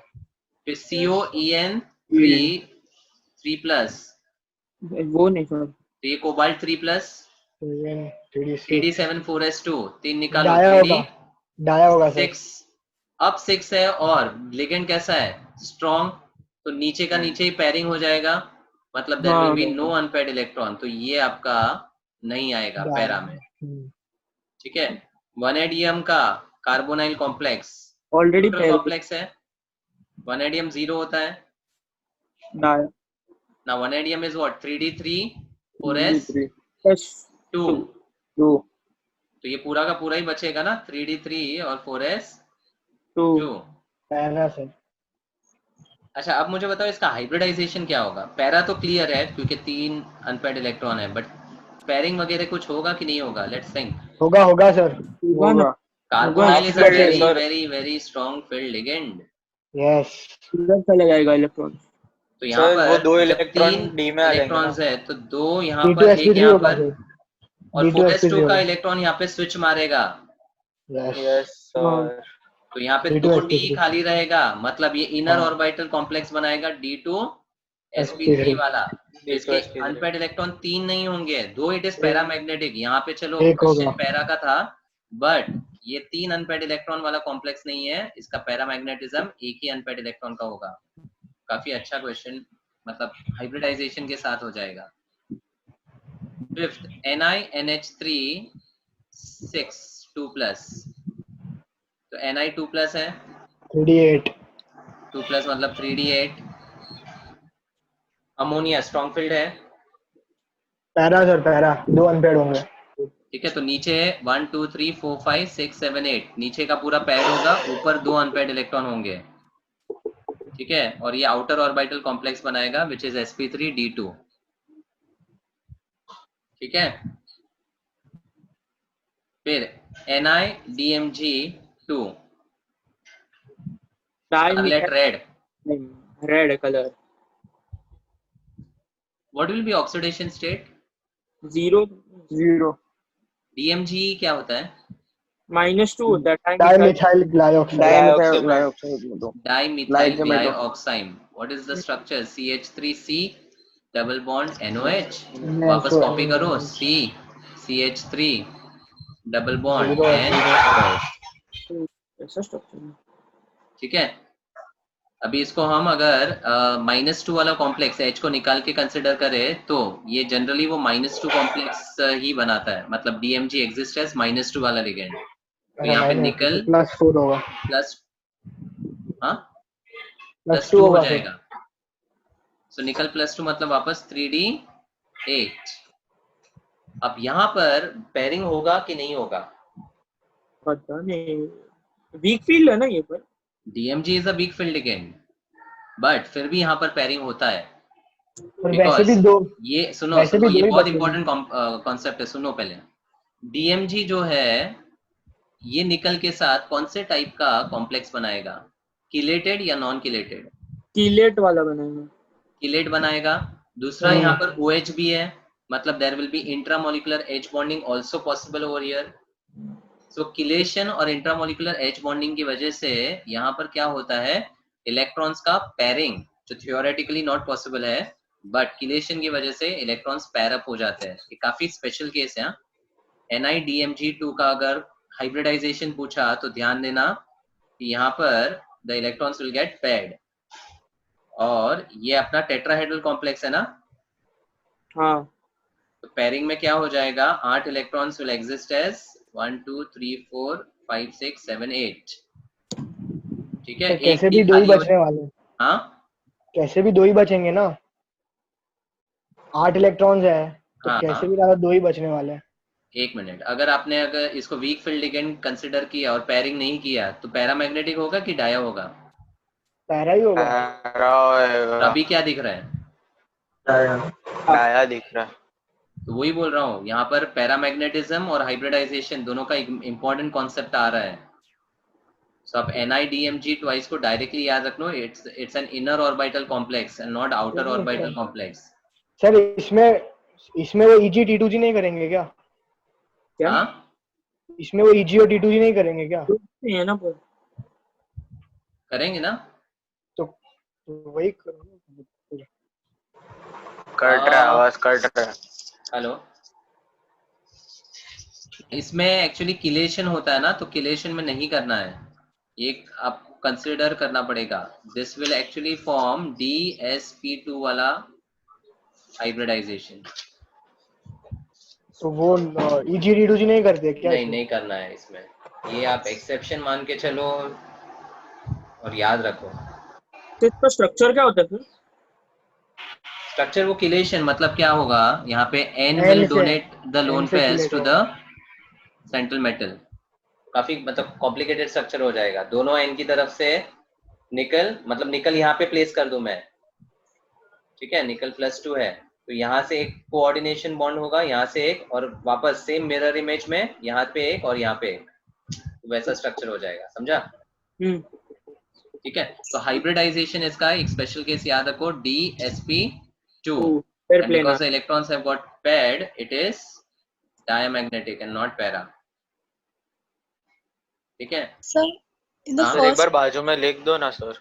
फिर COEN 3+, वो नहीं सर, तो ये कोबाल्ट 3+, 3d7 4s2, 3 निकालो डाया 3d होगा, डाया होगा सर। 6, अब 6 है और लिगेंड कैसा है, स्ट्रॉन्ग, तो नीचे का नीचे ही पेयरिंग हो जाएगा, मतलब there will be no unpaired electron, तो ये आपका नहीं आएगा पैरा में। ठीक है। वनेडियम का कार्बोनाइल कॉम्प्लेक्स ऑलरेडी कॉम्प्लेक्स है, वनेडियम 0 होता है डाया ना, vanadium is what 3d3 4s2, to तो ये पूरा का पूरा ही बचेगा ना 3d3 और 4s2। Para sir. अच्छा अब मुझे बताओ इसका हाइब्रिडाइजेशन क्या होगा। पैरा तो क्लियर है क्योंकि 3 अनपेड इलेक्ट्रॉन है, बट पेयरिंग वगैरह कुछ होगा कि नहीं होगा, लेट्स थिंक। होगा होगा sir. Carbonyl is a Unpaired very sir. Very very strong field ligand, yes. इधर चला जाएगा इलेक्ट्रॉन। तो यहाँ सर, वो पर दो जब इलेक्ट्रॉन 3 D में आ जाएंगे इलेक्ट्रॉन्स ना। है तो 2 यहाँ D2 पर, एक sp3 यहाँ होगा पर, सर। और D2 4s2 sp3 का होगा। इलेक्ट्रॉन यहाँ पे स्विच मारेगा, यस। Yes sir. तो यहाँ पे D2 2d sp3 खाली रहेगा, मतलब ये इनर हाँ। ऑर्बिटल कॉम्प्लेक्स बनाएगा D2 sp3 sp3 वाला। D2 इसके sp3 अनपेड इलेक्ट्रॉन 3 नहीं होंगे, 2 इट इज पैरामैग्नेटिक। यहाँ पे चलो एक क्वेश्चन होगा। पैरा का था, बट ये 3 अनपेड इलेक्ट्रॉन वाला कॉम्प्लेक्स नहीं है, इसका पैरामैग्नेटिज्म एक ही अनपेड इलेक्ट्रॉन का होगा। काफी अच्छा क्वेश्चन, मतलब हाइब्रिडाइजेशन के साथ हो जाएगा। फिफ्थ NiNH3 6 2+, तो Ni 2+ है, 3d8 2+ मतलब 3d8। अमोनिया स्ट्रॉन्ग फील्ड है, पैरा सर, पैरा 2 अनपेड होंगे। ठीक है, तो नीचे 1 2 3 4 5 6 7 8 नीचे का पूरा पैड होगा, ऊपर 2 अनपेड इलेक्ट्रॉन होंगे, ठीक है, और ये आउटर ऑर्बिटल कॉम्प्लेक्स बनाएगा विच इज sp3d2, ठीक है। फिर NiDMG2 scarlet red, red colour, what will be oxidation state? 0 DMG क्या होता है? -2 होता है, dimethyl glyoxide. Dimethyl glyoxide. What is the structure? CH3C double bond NOH, वापस कॉपी करो, CH3 डबल बॉन्ड NOH, ऐसा स्ट्रक्चर। ठीक है। अभी इसको हम अगर -2 वाला कॉम्प्लेक्स H को निकाल के कंसिडर करें तो ये जनरली वो -2 कॉम्प्लेक्स ही बनाता है, मतलब DMG एग्जिस्ट एज -2 वाला लिगेंड। तो यहाँ पे निकल +4 होगा, प्लस, हाँ +2 +2 हो होगा जाएगा, सो निकल +2 मतलब वापस 3d8। अब यहाँ पर पेयरिंग होगा कि नहीं होगा? पता नहीं, वीक फील्ड है ना ये पर। DMG is a weak field ligand, but फिर भी यहाँ पर पेयरिंग होता है। और वैसे भी दो, ये सुनो वैसे सुनो, भी ये दो ही बहुत बचे इंपॉर्टेंट कॉन्सेप्ट है, सुनो पहले। DMG जो है ये निकल के साथ कौन से टाइप का कॉम्प्लेक्स बनाएगा? किलेटेड या नॉन किलेटेड? कीलेट वाला बनाएगा, किलेट बनाएगा। दूसरा यहाँ पर OH भी है, मतलब there will be intramolecular H bonding also possible over here. So chelation और इंट्रामोलिकुलर H बॉन्डिंग की वजह से यहाँ पर क्या होता है, इलेक्ट्रॉन्स का पेयरिंग जो थियोरेटिकली नॉट पॉसिबल है, बट किलेशन की वजह से इलेक्ट्रॉन्स पैर अप हो जाते हैं। ये काफी स्पेशल केस है। NiDMG2 का अगर हाइब्रिडाइजेशन पूछा तो ध्यान देना कि यहाँ पर the electrons will get paired, और ये अपना टेट्राहेड्रल कॉम्प्लेक्स है ना, हाँ, तो पेयरिंग में क्या हो जाएगा, 8 इलेक्ट्रॉन्स विल एग्जिस्ट एज 1 2 3 4 5 6 7 8, ठीक है। तो कैसे भी दो ही बचने वाले, हाँ कैसे भी दो ही बचेंगे ना, 8 इलेक्ट्रॉन्स है तो हाँ, कैसे भी ज्यादा दो ही बचने वाले हैं। एक मिनट, अगर आपने इसको वीक फील्ड लिगेंड कंसिडर किया और पेयरिंग नहीं किया तो पैरामैग्नेटिक होगा कि डाया होगा? पैरा ही होगा। पैरा होएगा, अभी क्या दिख रहा है? डाया दिख रहा है। तो वही बोल रहा हूँ, यहाँ पर पैरामैग्नेटिज्म और हाइब्रिडाइजेशन दोनों का इंपॉर्टेंट कॉन्सेप्ट आ रहा है। सो आप NiDMG ट्वाइस को डायरेक्टली याद रखना, it's an inner orbital complex and not outer orbital complex. Sir इसमें वो EG T2G नहीं करेंगे क्या? क्या? हाँ इसमें वो EG और T2G नहीं करेंगे क्या? नहीं है ना पर करेंगे ना। तो वही कट रहा है, आवाज कट रहा है। हेलो, इसमें एक्चुअली किलेशन होता है ना, तो किलेशन में नहीं करना है, ये आपको कंसिडर करना पड़ेगा। This will actually form DsP2 वाला हाइब्रिडाइजेशन। तो वो EG T2G नहीं करते क्या? नहीं करना है इसमें, ये आप एक्सेप्शन मान के चलो और याद रखो। तो इसका स्ट्रक्चर क्या होता है फिर? स्ट्रक्चर वो किलेशन मतलब क्या होगा, यहाँ पे N will donate the lone pairs to the central metal. काफी मतलब कॉम्प्लिकेटेड स्ट्रक्चर हो जाएगा। दोनों N की तरफ से निकल, मतलब निकल यहाँ पे प्लेस कर दूं मैं, ठीक है, निकल +2 है, तो यहाँ से एक कोऑर्डिनेशन बॉन्ड होगा, यहाँ से एक, और वापस सेम मिरर इमेज में यहाँ पे एक और यहाँ पे एक, तो वैसा स्ट्रक्चर हो जाएगा, समझा? ठीक है, तो हाइब्रिडाइजेशन इसका एक स्पेशल केस याद रखो, DsP2, and because the electrons have got paired, it is diamagnetic and not para. ठीक है सर इन द हाँ, सर एक बार फर्स्ट बाजू में लिख दो ना सर।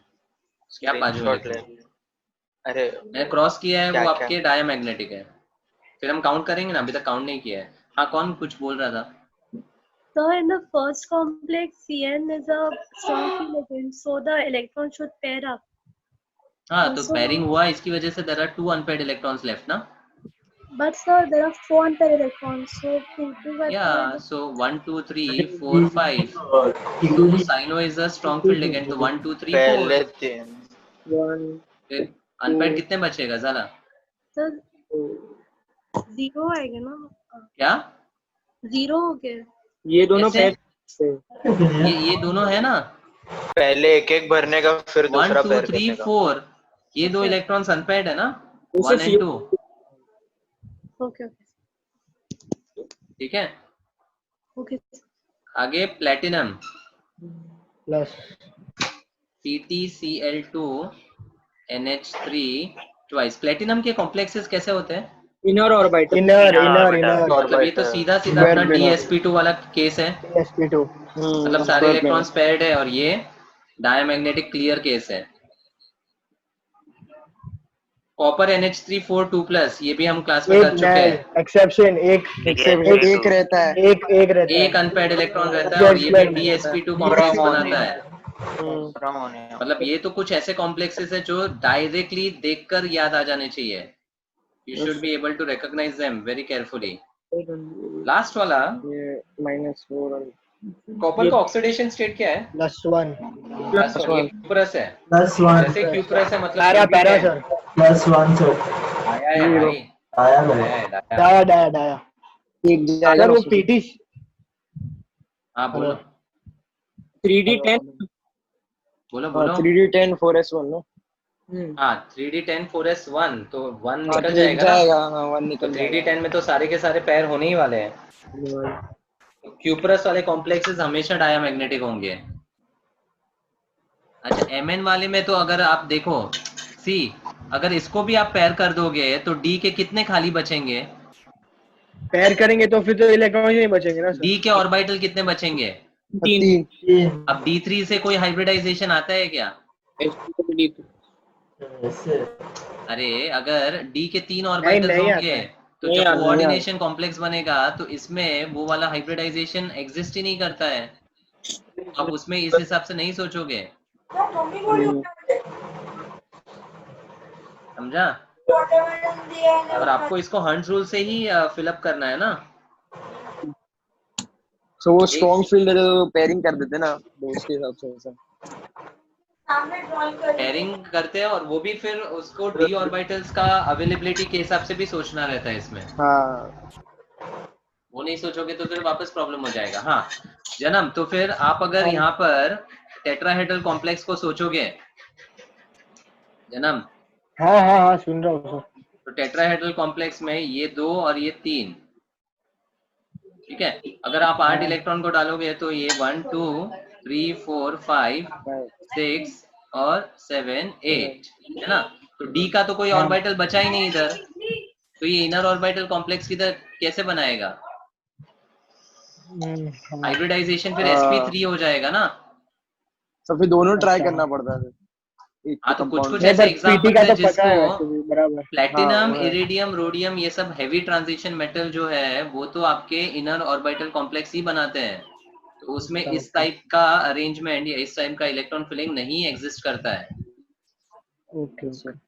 क्या बाजू में Screenshot लिखा है? अरे मैंने क्रॉस किया है, क्या- वो क्या? आपके डायमैग्नेटिक है, फिर हम काउंट करेंगे ना, अभी तक काउंट नहीं किया है। हाँ, कौन कुछ बोल रहा था? Sir in the first complex CN is a strong field again, so the electron should pair up. हाँ, तो Also- पेयरिंग हुआ, इसकी वजह से there are 2 unpaired electrons left ना। But sir, there are 4 unpaired electrons, so 2 by या 4. So 1 2 3 4 5, T2G cyano is a strong field again, तो 1 2 3 पहले 4, 3 फिर अनपेयर्ड कितने बचेगा ज़रा? सर 0 आएगा ना? क्या 0 हो गया। ये दोनों कैसे? पैर ये दोनों है ना, पहले एक एक भरने का, फिर 1 दूसरा 2 पैर 3 करने का। 4, ये दो इलेक्ट्रॉन्स अनपेयर्ड है ना, उसे 1 and 2, ओके ठीक है। ओके आगे platinum, plus PtCl2 NH3 twice. Platinum के कॉम्प्लेक्सेस कैसे होते हैं? Inner orbital. इनर मतलब ये तो सीधा सीधा अपना DsP2 वाला केस है, DsP2 मतलब सारे इलेक्ट्रॉन्स पेयर्ड है, और ये डायमैग्नेटिक क्लियर केस है। कॉपर NH3 4 2+, ये भी हम क्लास में कर चुके हैं। एक्सेप्शन एक रहता है। एक अनपेयर्ड इलेक्ट्रॉन रहता है, और ये भी DsP2 कॉम्प्लेक्स बनाता है। मतलब ये तो कुछ ऐसे कॉम्प्लेक्सेस है जो डायरेक्टली देखकर याद आ जाने चाहिए। You should be able to recognise them very carefully. Last वाला -4 कॉपर का ऑक्सीडेशन स्टेट क्या है? +1 ये क्यूपरस है, +1 जैसे क्यूपरस है, मतलब पैरा cubic है। सर, +1 सर आया है भाई, आया आया भाई। है, डाया अगर वो PT हाँ बोलो 3D10 बोलो 3D10 4S1 नो। हाँ 3D10 4S1, तो 1 निकल जाएगा ना, 1 तो निकल 3D10 में तो सारे के सारे पैर होने ही वाले हैं। क्यूपरस वाले कॉम्प्लेक्सेस हमेशा डायमैग्नेटिक होंगे। अच्छा Mn वाले में तो अगर आप देखो सी, अगर इसको भी आप पैर कर दोगे तो D के कितने खाली बचेंगे? पैर करेंगे तो फिर तो इलेक्ट्रॉन ही नहीं बचेंगे ना सर। D के ऑर्बिटल कितने बचेंगे? 3 अब D3 से कोई हाइब्रिडाइजेशन आता है क्या? ऐसे अरे अगर D के 3 ऑर्बिटल्स नहीं होंगे तो नहीं जब आता, कोऑर्डिनेशन कॉम्प्लेक्स बनेगा तो इसमें वो वाला हाइब्रिडाइजेशन एग्जिस्ट ही नहीं करता है। अब उसमें इस हिसाब से नहीं सोचोगे, समझा? और आपको इसको हंट रूल से ही फिलअप करना है ना। सो वो स्ट्रॉन्ग फील्ड है तो पेयरिंग कर देते ना, तो उसके हिसाब से ऐसा पेयरिंग करते हैं, और वो भी फिर उसको D ऑर्बिटल्स का अवेलेबिलिटी के हिसाब से भी सोचना रहता है इसमें। हाँ वो नहीं सोचोगे तो फिर वापस प्रॉब्लम हो जाएगा। हाँ जन्म, तो फिर आप अगर यहाँ पर टेट्राहेड्रल कॉम्प्लेक्स को सोचोगे जन्म, हाँ हाँ हाँ सुन रहा हूँ सर। तो टेट्राहेड्रल कॉम्प्लेक्स में ये 2 और ये 3, ठीक है। अगर आप 8 इलेक्ट्रॉन को डालोगे तो ये 1 2 3 4 5 6 और 7 8 है ना। तो डी का तो कोई ऑर्बिटल बचा ही नहीं इधर, तो ये इनर ऑर्बिटल कॉम्प्लेक्स किधर कैसे बनाएगा? हाइब्रिडाइजेशन फिर sp3 हो जाएगा ना। तो फिर दोनों ट्राई करना पड़ता है। हाँ तो कुछ कुछ नहीं, ऐसे पर एग्जाम्पल पीटी का है तो पता है वैसे जिसको भी, बराबर। प्लेटिनम, हाँ, वो है। इरिडियम, रोडियम, ये सब हैवी ट्रांजिशन मेटल जो है वो तो आपके इनर ऑर्बिटल कॉम्प्लेक्स ही बनाते हैं। तो उसमें इस टाइप का अरेंजमेंट या इस टाइप का इलेक्ट्रॉन फिलिंग नहीं एग्जिस्ट करता है, ओके सर।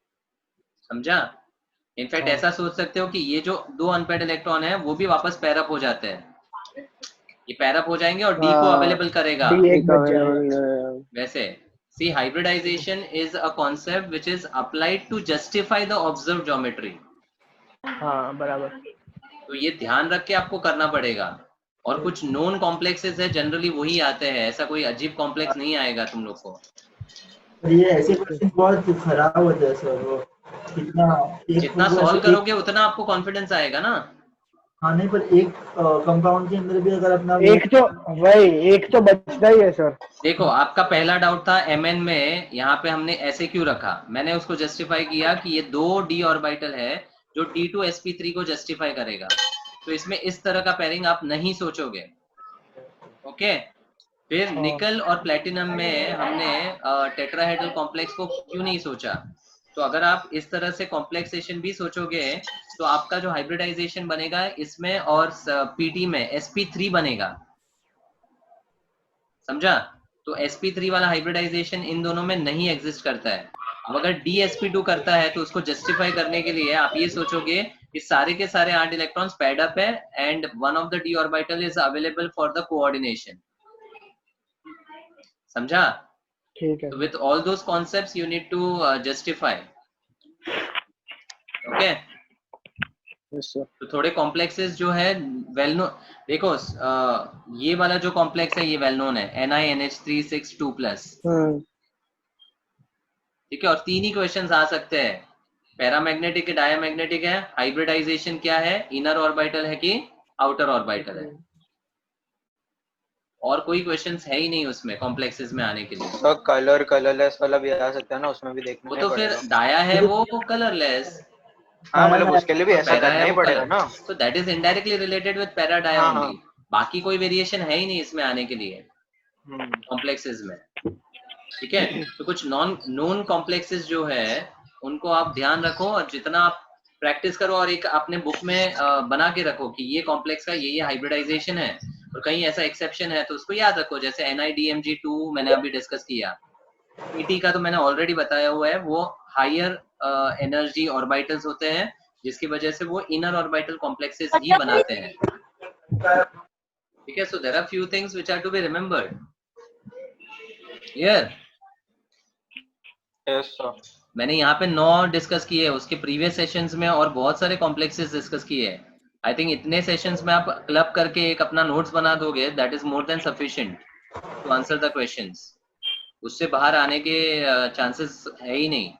समझा। इनफैक्ट ऐसा सोच सकते हो कि ये जो 2 अनपेयर्ड इलेक्ट्रॉन है वो भी वापस पैर अप हो जाते हैं, ये पैर अप हो जाएंगे और डी को अवेलेबल करेगा। डी एक बच जाएगा। वैसे see hybridization is a concept which is applied to justify the observed geometry. हाँ बराबर। तो ये ध्यान रख के आपको करना पड़ेगा। और कुछ नोन कॉम्प्लेक्सेस है जनरली वही आते हैं, ऐसा कोई अजीब कॉम्प्लेक्स नहीं आएगा तुम लोग को। ये ऐसे क्वेश्चन बहुत खराब होते हैं सर, वो जितना सॉल्व करोगे उतना आपको कॉन्फिडेंस आएगा ना। हाँ नहीं, पर एक कंपाउंड के अंदर भी अगर अपना एक तो वही, एक तो बचता ही है सर। देखो आपका पहला डाउट था mn में यहाँ पे हमने ऐसे क्यों रखा, मैंने उसको जस्टिफाई किया कि ये 2 d ऑर्बिटल है जो d2 sp3 को जस्टिफाई करेगा। तो इसमें इस तरह का पेयरिंग आप नहीं सोचोगे, ओके। फिर निकल और प्लेटिनम में हमने टेट्राहेड्रल कॉम्प्लेक्स को क्यों नहीं सोचा, तो अगर आप इस तरह से कॉम्प्लेक्सेशन भी सोचोगे तो आपका जो हाइब्रिडाइजेशन बनेगा इसमें और पीटी में sp3 बनेगा, समझा। तो sp3 वाला हाइब्रिडाइजेशन इन दोनों में नहीं एग्जिस्ट करता है। अब अगर dsp2 करता है तो उसको जस्टिफाई करने के लिए आप ये सोचोगे कि सारे के सारे 8 इलेक्ट्रॉन्स पैड अप है and one of the d orbital is available for the coordination, समझा। ठीक है। So with all those concepts you need to justify, okay? तो थोड़े कॉम्प्लेक्सेस जो है वेल नोन, देखो ये वाला जो कॉम्प्लेक्स है ये वेल नोन है NiNH362+, ठीक है। और 3 ही क्वेश्चंस आ सकते हैं, पैरामैग्नेटिक है, डायमैग्नेटिक है, हाइब्रिडाइजेशन क्या है, इनर ऑर्बिटल है कि आउटर ऑर्बिटल है, और कोई क्वेश्चंस है ही नहीं उसमें कॉम्प्लेक्सेस में आने के लिए। तो कलर कलरलेस वाला भी आ सकता है ना, उसमें भी देखना वो तो फिर डाया है वो कलरलेस, हाँ मतलब उसके लिए भी ऐसा करना ही पड़ेगा ना। तो that is indirectly related with para dia only, बाकी कोई वेरिएशन है ही नहीं इसमें आने के लिए कॉम्प्लेक्सेस में, ठीक है। तो कुछ नॉन कॉम्प्लेक्सेस जो है उनको आप ध्यान रखो और जितना आप प्रैक्टिस करो और एक अपने बुक में बना के रखो कि ये कॉम्प्लेक्स का ये हाइब्रिडाइजेशन है और कहीं ऐसा एक्सेप्शन है तो उसको याद रखो। जैसे NiDMG2 मैंने अभी डिस्कस किया, PT का तो मैंने ऑलरेडी बताया हुआ है, वो हायर एनर्जी ऑर्बिटल्स होते हैं जिसकी वजह से वो इनर ऑर्बिटल कॉम्प्लेक्सेस ही बनाते हैं, ठीक है। So there are few things which are to be remembered here. Yes sir, मैंने यहाँ पे 9 डिस्कस किए, उसके प्रीवियस सेशंस में और बहुत सारे कॉम्प्लेक्सेस डिस्कस किए। आई थिंक इतने सेशंस में आप क्लब करके एक अपना नोट्स बना दोगे, that is more than sufficient to answer the questions. उससे बाहर आने के चांसेस है ही नहीं,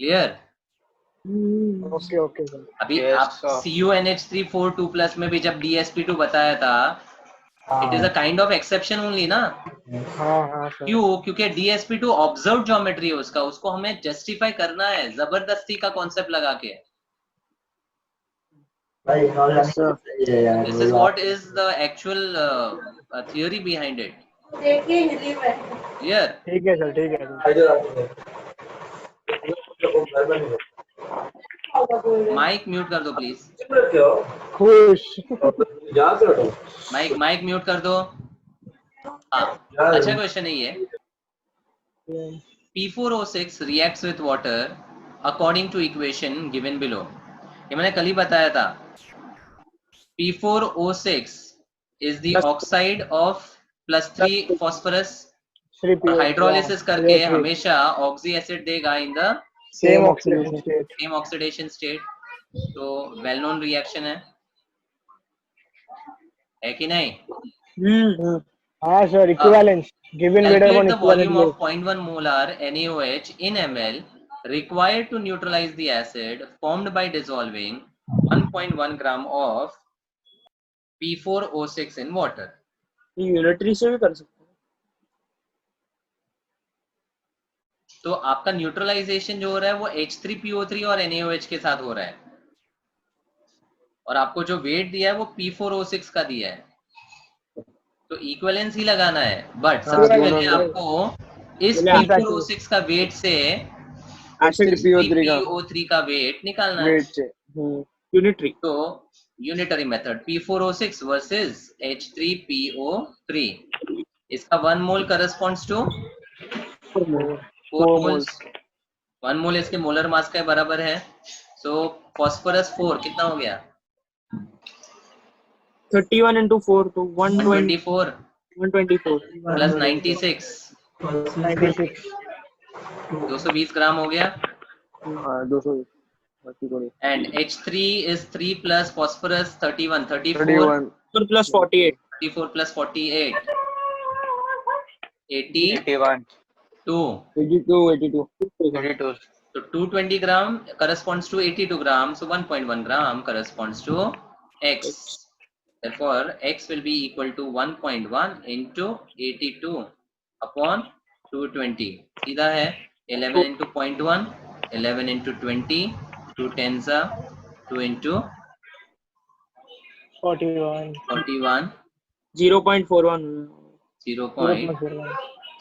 क्लियर। Okay okay sir. अभी Yes, आप sir. CuNH342+ में भी जब DsP2 बताया था, it is a kind of exception only ना। हाँ सर। क्यों? क्योंकि DsP2 ऑब्जर्व ज्योमेट्री है उसका, उसको हमें जस्टिफाई करना है जबरदस्ती का कॉन्सेप्ट लगा के। This is what is the actual theory behind it, clear. ठीक है सर, ठीक है। माइक म्यूट कर दो प्लीज, खुश। माइक म्यूट कर दो। हाँ, अच्छा क्वेश्चन है ये। P4O6 reacts with water according to equation given below. ये मैंने कल ही बताया था। P4O6 is the oxide of +3 phosphorus। Hydrolysis करके हमेशा ऑक्सी एसिड देगा इन the same oxidation state. Same oxidation state. तो वेल नोन रिएक्शन है कि नहीं? हाँ sir, equivalence. given weight of Calculate an the volume equivalent of 0.1 molar NaOH in ml required to neutralize the acid formed by dissolving 1.1 gram of P4O6 in water. Unitary से भी कर सकते हैं। तो आपका न्यूट्रलाइजेशन जो हो रहा है वो H3PO3 और NaOH के साथ हो रहा है, और आपको जो वेट दिया है वो P4O6 का दिया है, तो इक्विवेलेंस ही लगाना है। बट सबसे पहले आपको इस P4O6 का वेट से H3PO3 का वेट निकालना है। वेट से यूनिटरी। तो unitary method P4O6 versus H3PO3, इसका 1 मोल करस्पॉन्ड्स टू 4 मोल्स। 1 मोल इसके मोलर मास के बराबर है। सो फॉस्फोरस 4 कितना हो गया? 31 into 4 तो 124 प्लस 96 220 ग्राम हो गया। 200 and H3 is 3 plus phosphorus 31 34 plus 48 34 plus 48 80 81 82 82 so 220 gram corresponds to 82 gram, so 1.1 gram corresponds to X. Therefore X will be equal to 1.1 into 82 upon 220. सीधा है 11 into 0.1 11 into 20 2 tens are 2 into 41 0.41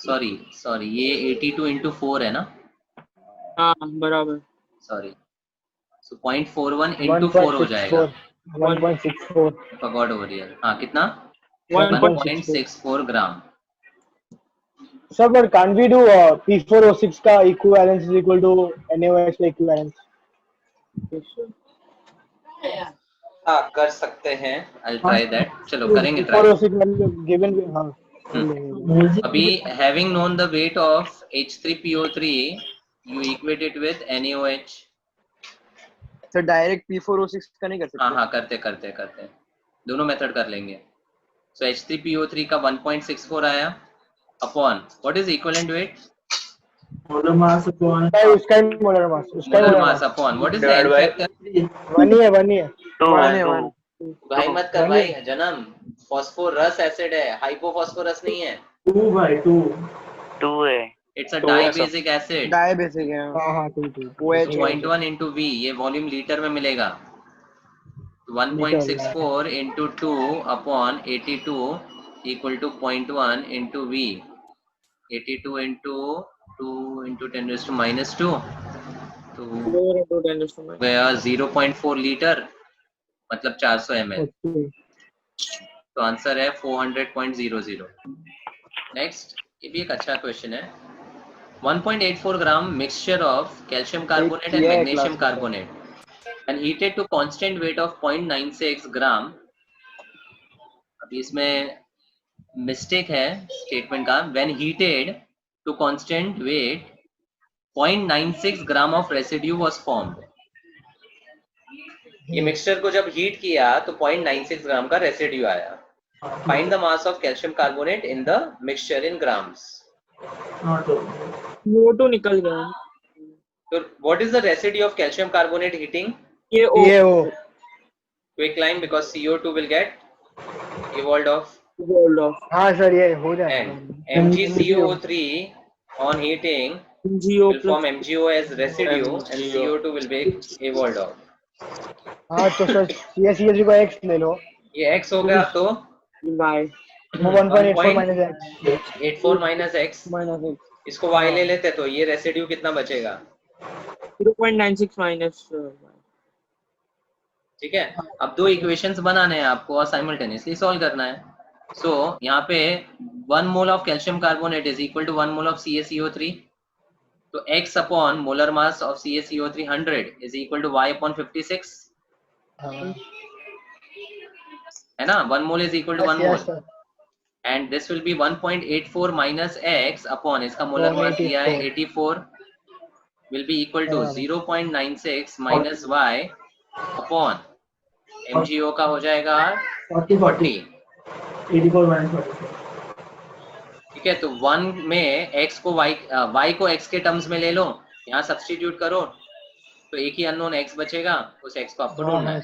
sorry ये 82 into 4 है ना? हाँ बराबर। सॉरी, so 0.41 into 4 हो जाएगा। 1.64 फॉरगॉट ओवर हियर। हाँ कितना? 1.64 ग्राम। Sir, but can't we do P4O6 का equivalence is equal to NaOH का equivalence? हाँ कर सकते हैं, I'll try that. चलो करेंगे try. P4O6 मतलब given हाँ अभी having known the weight of H3PO3, you equate it with NaOH. Sir direct P4O6 का नहीं कर सकते? हाँ करते दोनों मेथड कर लेंगे। So H3PO3 का 1.64 आया upon what is equivalent weight? molar mass upon उसका ही molar mass upon what is the N factor? 1 ही है 2 भाई मत कर भाई जन्म, फॉस्फोरस एसिड है, हाइपोफॉस्फोरस नहीं है। 2 है it's a dibasic acid. Dibasic है। हाँ 2 0.1 into V, ये वॉल्यूम लीटर में मिलेगा। 1.64 into 2 upon 82 equal to 0.1 into V. 82 into 2 into 10 raised to minus 2 तो गया 0.4 लीटर, मतलब 400 ml। तो आंसर है 400.00। नेक्स्ट, ये भी एक अच्छा क्वेश्चन है। 1.84 gram mixture of calcium carbonate and magnesium carbonate and heated to constant weight of 0.96 gram। अभी इसमें मिस्टेक है स्टेटमेंट का। when heated to constant weight 0.96 gram of residue was formed। ये मिक्सचर को जब हीट किया तो 0.96 ग्राम का रेसिड्यू आया। Find the mass of calcium carbonate in the mixture in grams. CO2 निकल गया। तो what is the residue of calcium carbonate heating? ये ओ quicklime, because CO2 will get evolved off। हाँ सर ये हो जाएगा। and MgCO3 on heating will form MgO as residue and CO2 will be evolved off। हाँ तो सर CaCO3 को X ले लो, ये X हो गया तो Y 1.84 minus X 84 minus X, इसको Y ले लेते तो ये रेसिड्यू कितना बचेगा? 0.96 minus ठीक है। अब दो इक्वेशंस बनाने हैं आपको और साइमल्टेनियसली सॉल्व करना है। सो यहाँ पे 1 mole of calcium carbonate is equal to 1 mole of CaCO3, तो X upon molar mass of CaCO3 100 is equal to Y upon 56 है ना। 1 mole is equal to 1 mole and this will be 1.84 minus X upon इसका मोलर मास दिया है 84 will be equal to 0.96 minus Y upon MgO का हो जाएगा 40। 84 minus 44। ठीक है, तो 1 में x को y को x के टर्म्स में ले लो, यहाँ सब्स्टिट्यूट करो तो एक ही अननोन x बचेगा, उस x को आपको ढूंढना है,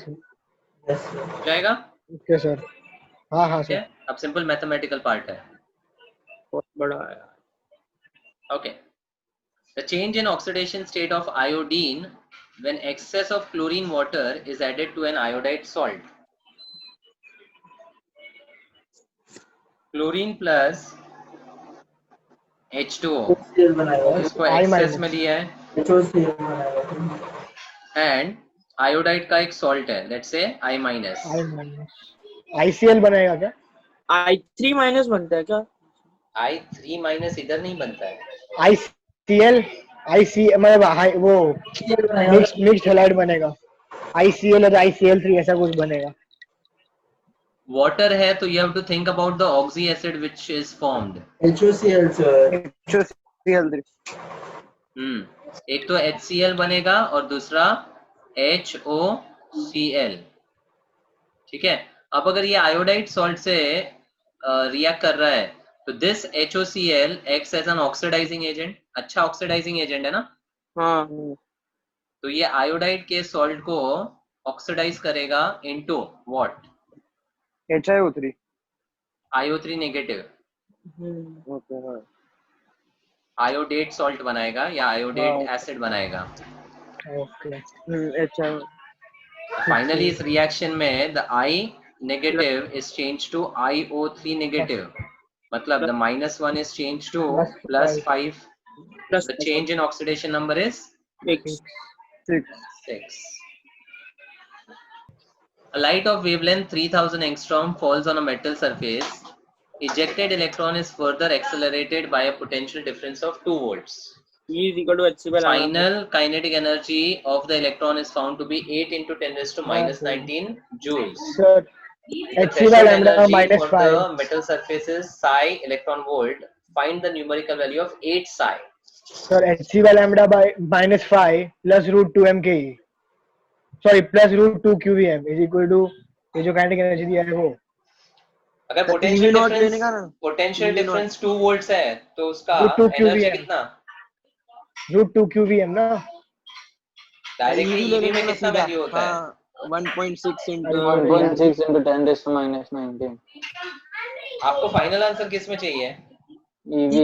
हो जाएगा। ओके सर, हाँ ठीक है, अब सिंपल मैथमेटिकल पार्ट है। बहुत बड़ा है। Okay. The change in oxidation state of iodine when excess of chlorine water is added to an iodide salt. Chlorine plus H2O, HCl बनाएगा, इसको I excess minus. में लिया है, HOCl बनाएगा, and iodide का एक salt है, let's say I minus. ICL बनेगा क्या? I3 माइनस बनता है क्या? I3 minus इधर नहीं बनता है, ICL मतलब वो HCl बनाएगा, मिक्स्ड हैलाइड बनेगा, ICL और ICL3 ऐसा कुछ बनेगा। water है तो you have to think about the oxy acid which is formed. HOCl sir, HOCl3 एक तो HCl बनेगा और दूसरा HOCl, ठीक है। अब अगर ये आयोडाइड सॉल्ट से रिएक्ट कर रहा है तो this HOCl acts as an oxidising agent, अच्छा ऑक्सीडाइजिंग एजेंट है ना, हाँ तो ये आयोडाइड के सॉल्ट को ऑक्सीडाइज करेगा into what, HiO3 IO3 negative, okay हाँ आयोडेट सॉल्ट बनाएगा या आयोडेट एसिड बनाएगा। ओके, HiO फाइनली इस रिएक्शन में the I negative is change to IO3 negative, मतलब the -1 is changed to +5, the change in oxidation number is 6. A light of wavelength 3000 angstrom falls on a metal surface. Ejected electron is further accelerated by a potential difference of 2 volts. E is equal to Hc by lambda. Final kinetic energy of the electron is found to be 8 into 10 raised to -19 joules. Sir The HC by threshold lambda energy minus for the 5, metal surface is psi electron volt. Find the numerical value of 8 psi. सर HC by lambda by -5 plus √2 mke, sorry plus √2 QVM is equal to ये जो काइनेटिक एनर्जी दिया है वो, अगर पोटेंशियल डिफरेंस 2 वोल्ट्स है तो उसका √2 एनर्जी QVM, कितना, √2 QVM ना, डायरेक्टली ईवी में कितना वैल्यू होता है, 1.6 into 1.6 into 10 raised to -19 आपको फाइनल आंसर किस में चाहिए, EV.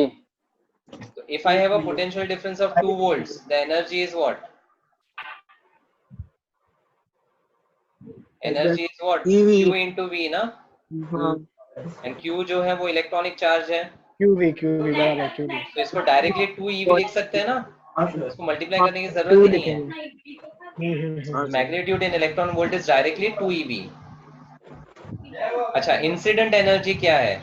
तो if I have a potential difference of 2 volts the energy is what, energy is what Q into V ना, एंड Q जो है वो इलेक्ट्रॉनिक चार्ज है, QV बराबर QV, तो इसको डायरेक्टली 2 EV लिख सकते हैं ना, इसको मल्टीप्लाई करने की 2 जरूरत ही नहीं लिखेंगे। है। Magnitude in electron volt is directly 2 EV। अच्छा, इंसिडेंट एनर्जी क्या है,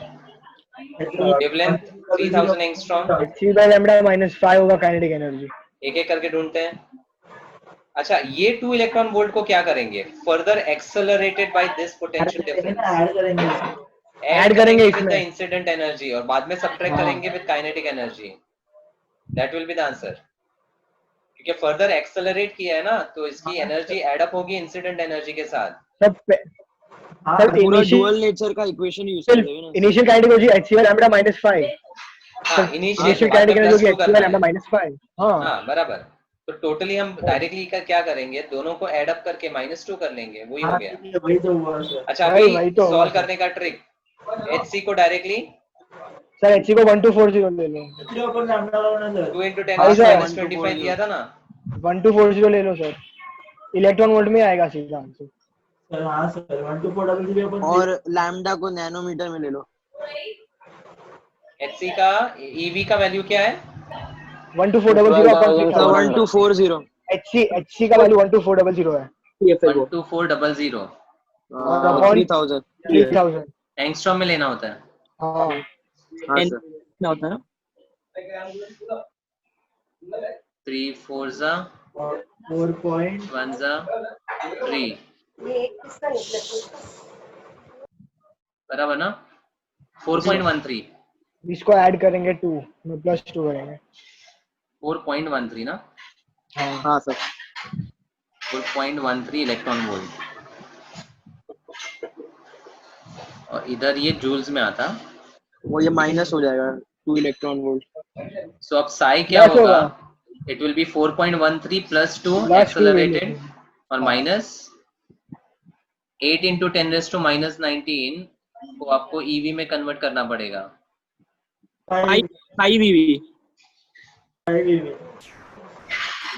wavelength 3000 angstrom, HC by lambda -5 होगा काइनेटिक एनर्जी, एक एक करके ढूंढते हैं। अच्छा, ये 2 इलेक्ट्रॉन वोल्ट को क्या करेंगे, further accelerated by this potential difference, add करेंगे विद द इंसिडेंट एनर्जी और बाद में सब्ट्रैक्ट करेंगे with kinetic energy, that will be the answer. क्योंकि फर्दर एक्सेलरेट किया है ना तो इसकी एनर्जी ऐड अप होगी इंसिडेंट एनर्जी के साथ। सब पूरा डुअल नेचर का इक्वेशन यूज कर देंगे ना, initial kinetic energy HC by lambda -5, हां, initial kinetic energy HC by lambda -5, हां बराबर, तो टोटली हम डायरेक्टली का क्या करेंगे, दोनों को ऐड अप करके -2 कर लेंगे, वही हो गया। वही तो हुआ सर, अच्छा, वही अभी तो सॉल्व करने का ट्रिक, HC को डायरेक्टली सर HC को 1240 ले लो, 2 into 10 हाँ, सर, 25 दिया था ना, 1240 ले लो सर, इलेक्ट्रॉन वोल्ट में आएगा सीधा आंसर। सर हाँ सर 124 अपन और लैम्डा को नैनोमीटर में ले लो, HC का EV का वैल्यू क्या है, 12400 अपन 1240 HC का वैल्यू 12400 है, 12400 और अपॉन 3000 3000, एंगस्ट्रॉम में लेना होता है। हाँ हाँ सर, क्या होता है ना, 3 4 जा 1 जा 3 बराबर ना, 4.13, इसको ऐड करेंगे 2 में +2 करेंगे, 4.13 ना, हाँ सर 4.13 इलेक्ट्रॉन वोल्ट, और इधर ये जूल्स में आता, वो ये माइनस हो जाएगा 2 electron volt. So अब psi क्या Plus होगा? होगा। It will be 4.13 plus 2 Plus 2 accelerated into- और minus 8 into 10 raised to minus 19 को आपको EV में कन्वर्ट करना पड़ेगा। 5 EV.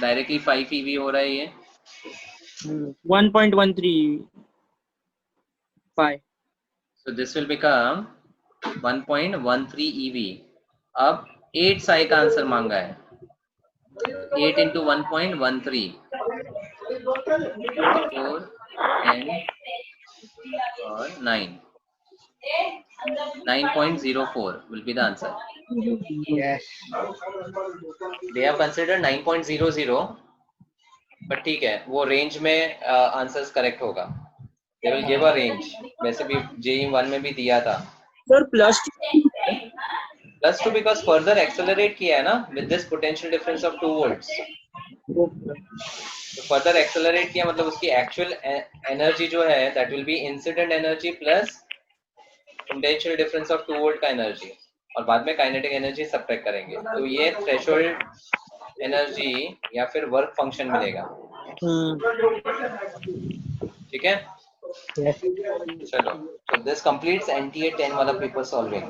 डायरेक्टली 5 EV हो रहा है ये। 1.13 EV. 5. So this will become 1.13 EV। अब 8 psi का आंसर मांगा है। 8 into 1.13 4 10 और 9 9.04 will be the answer. Yes. They have considered 9.00 but ठीक है वो रेंज में आंसर्स करेक्ट होगा। They will give a range। वैसे भी JEE 1 में भी दिया था। Sir, plus Plus 2 because further accelerate किया है ना with this potential difference of 2 volts। तो further accelerate किया मतलब उसकी actual energy जो है that will be incident energy plus potential difference of 2 volt का energy और बाद में kinetic energy subtract करेंगे तो ये threshold energy या फिर work function मिलेगा। ठीक है? Yes. चलो so this completes NTA 10 वाला paper solving।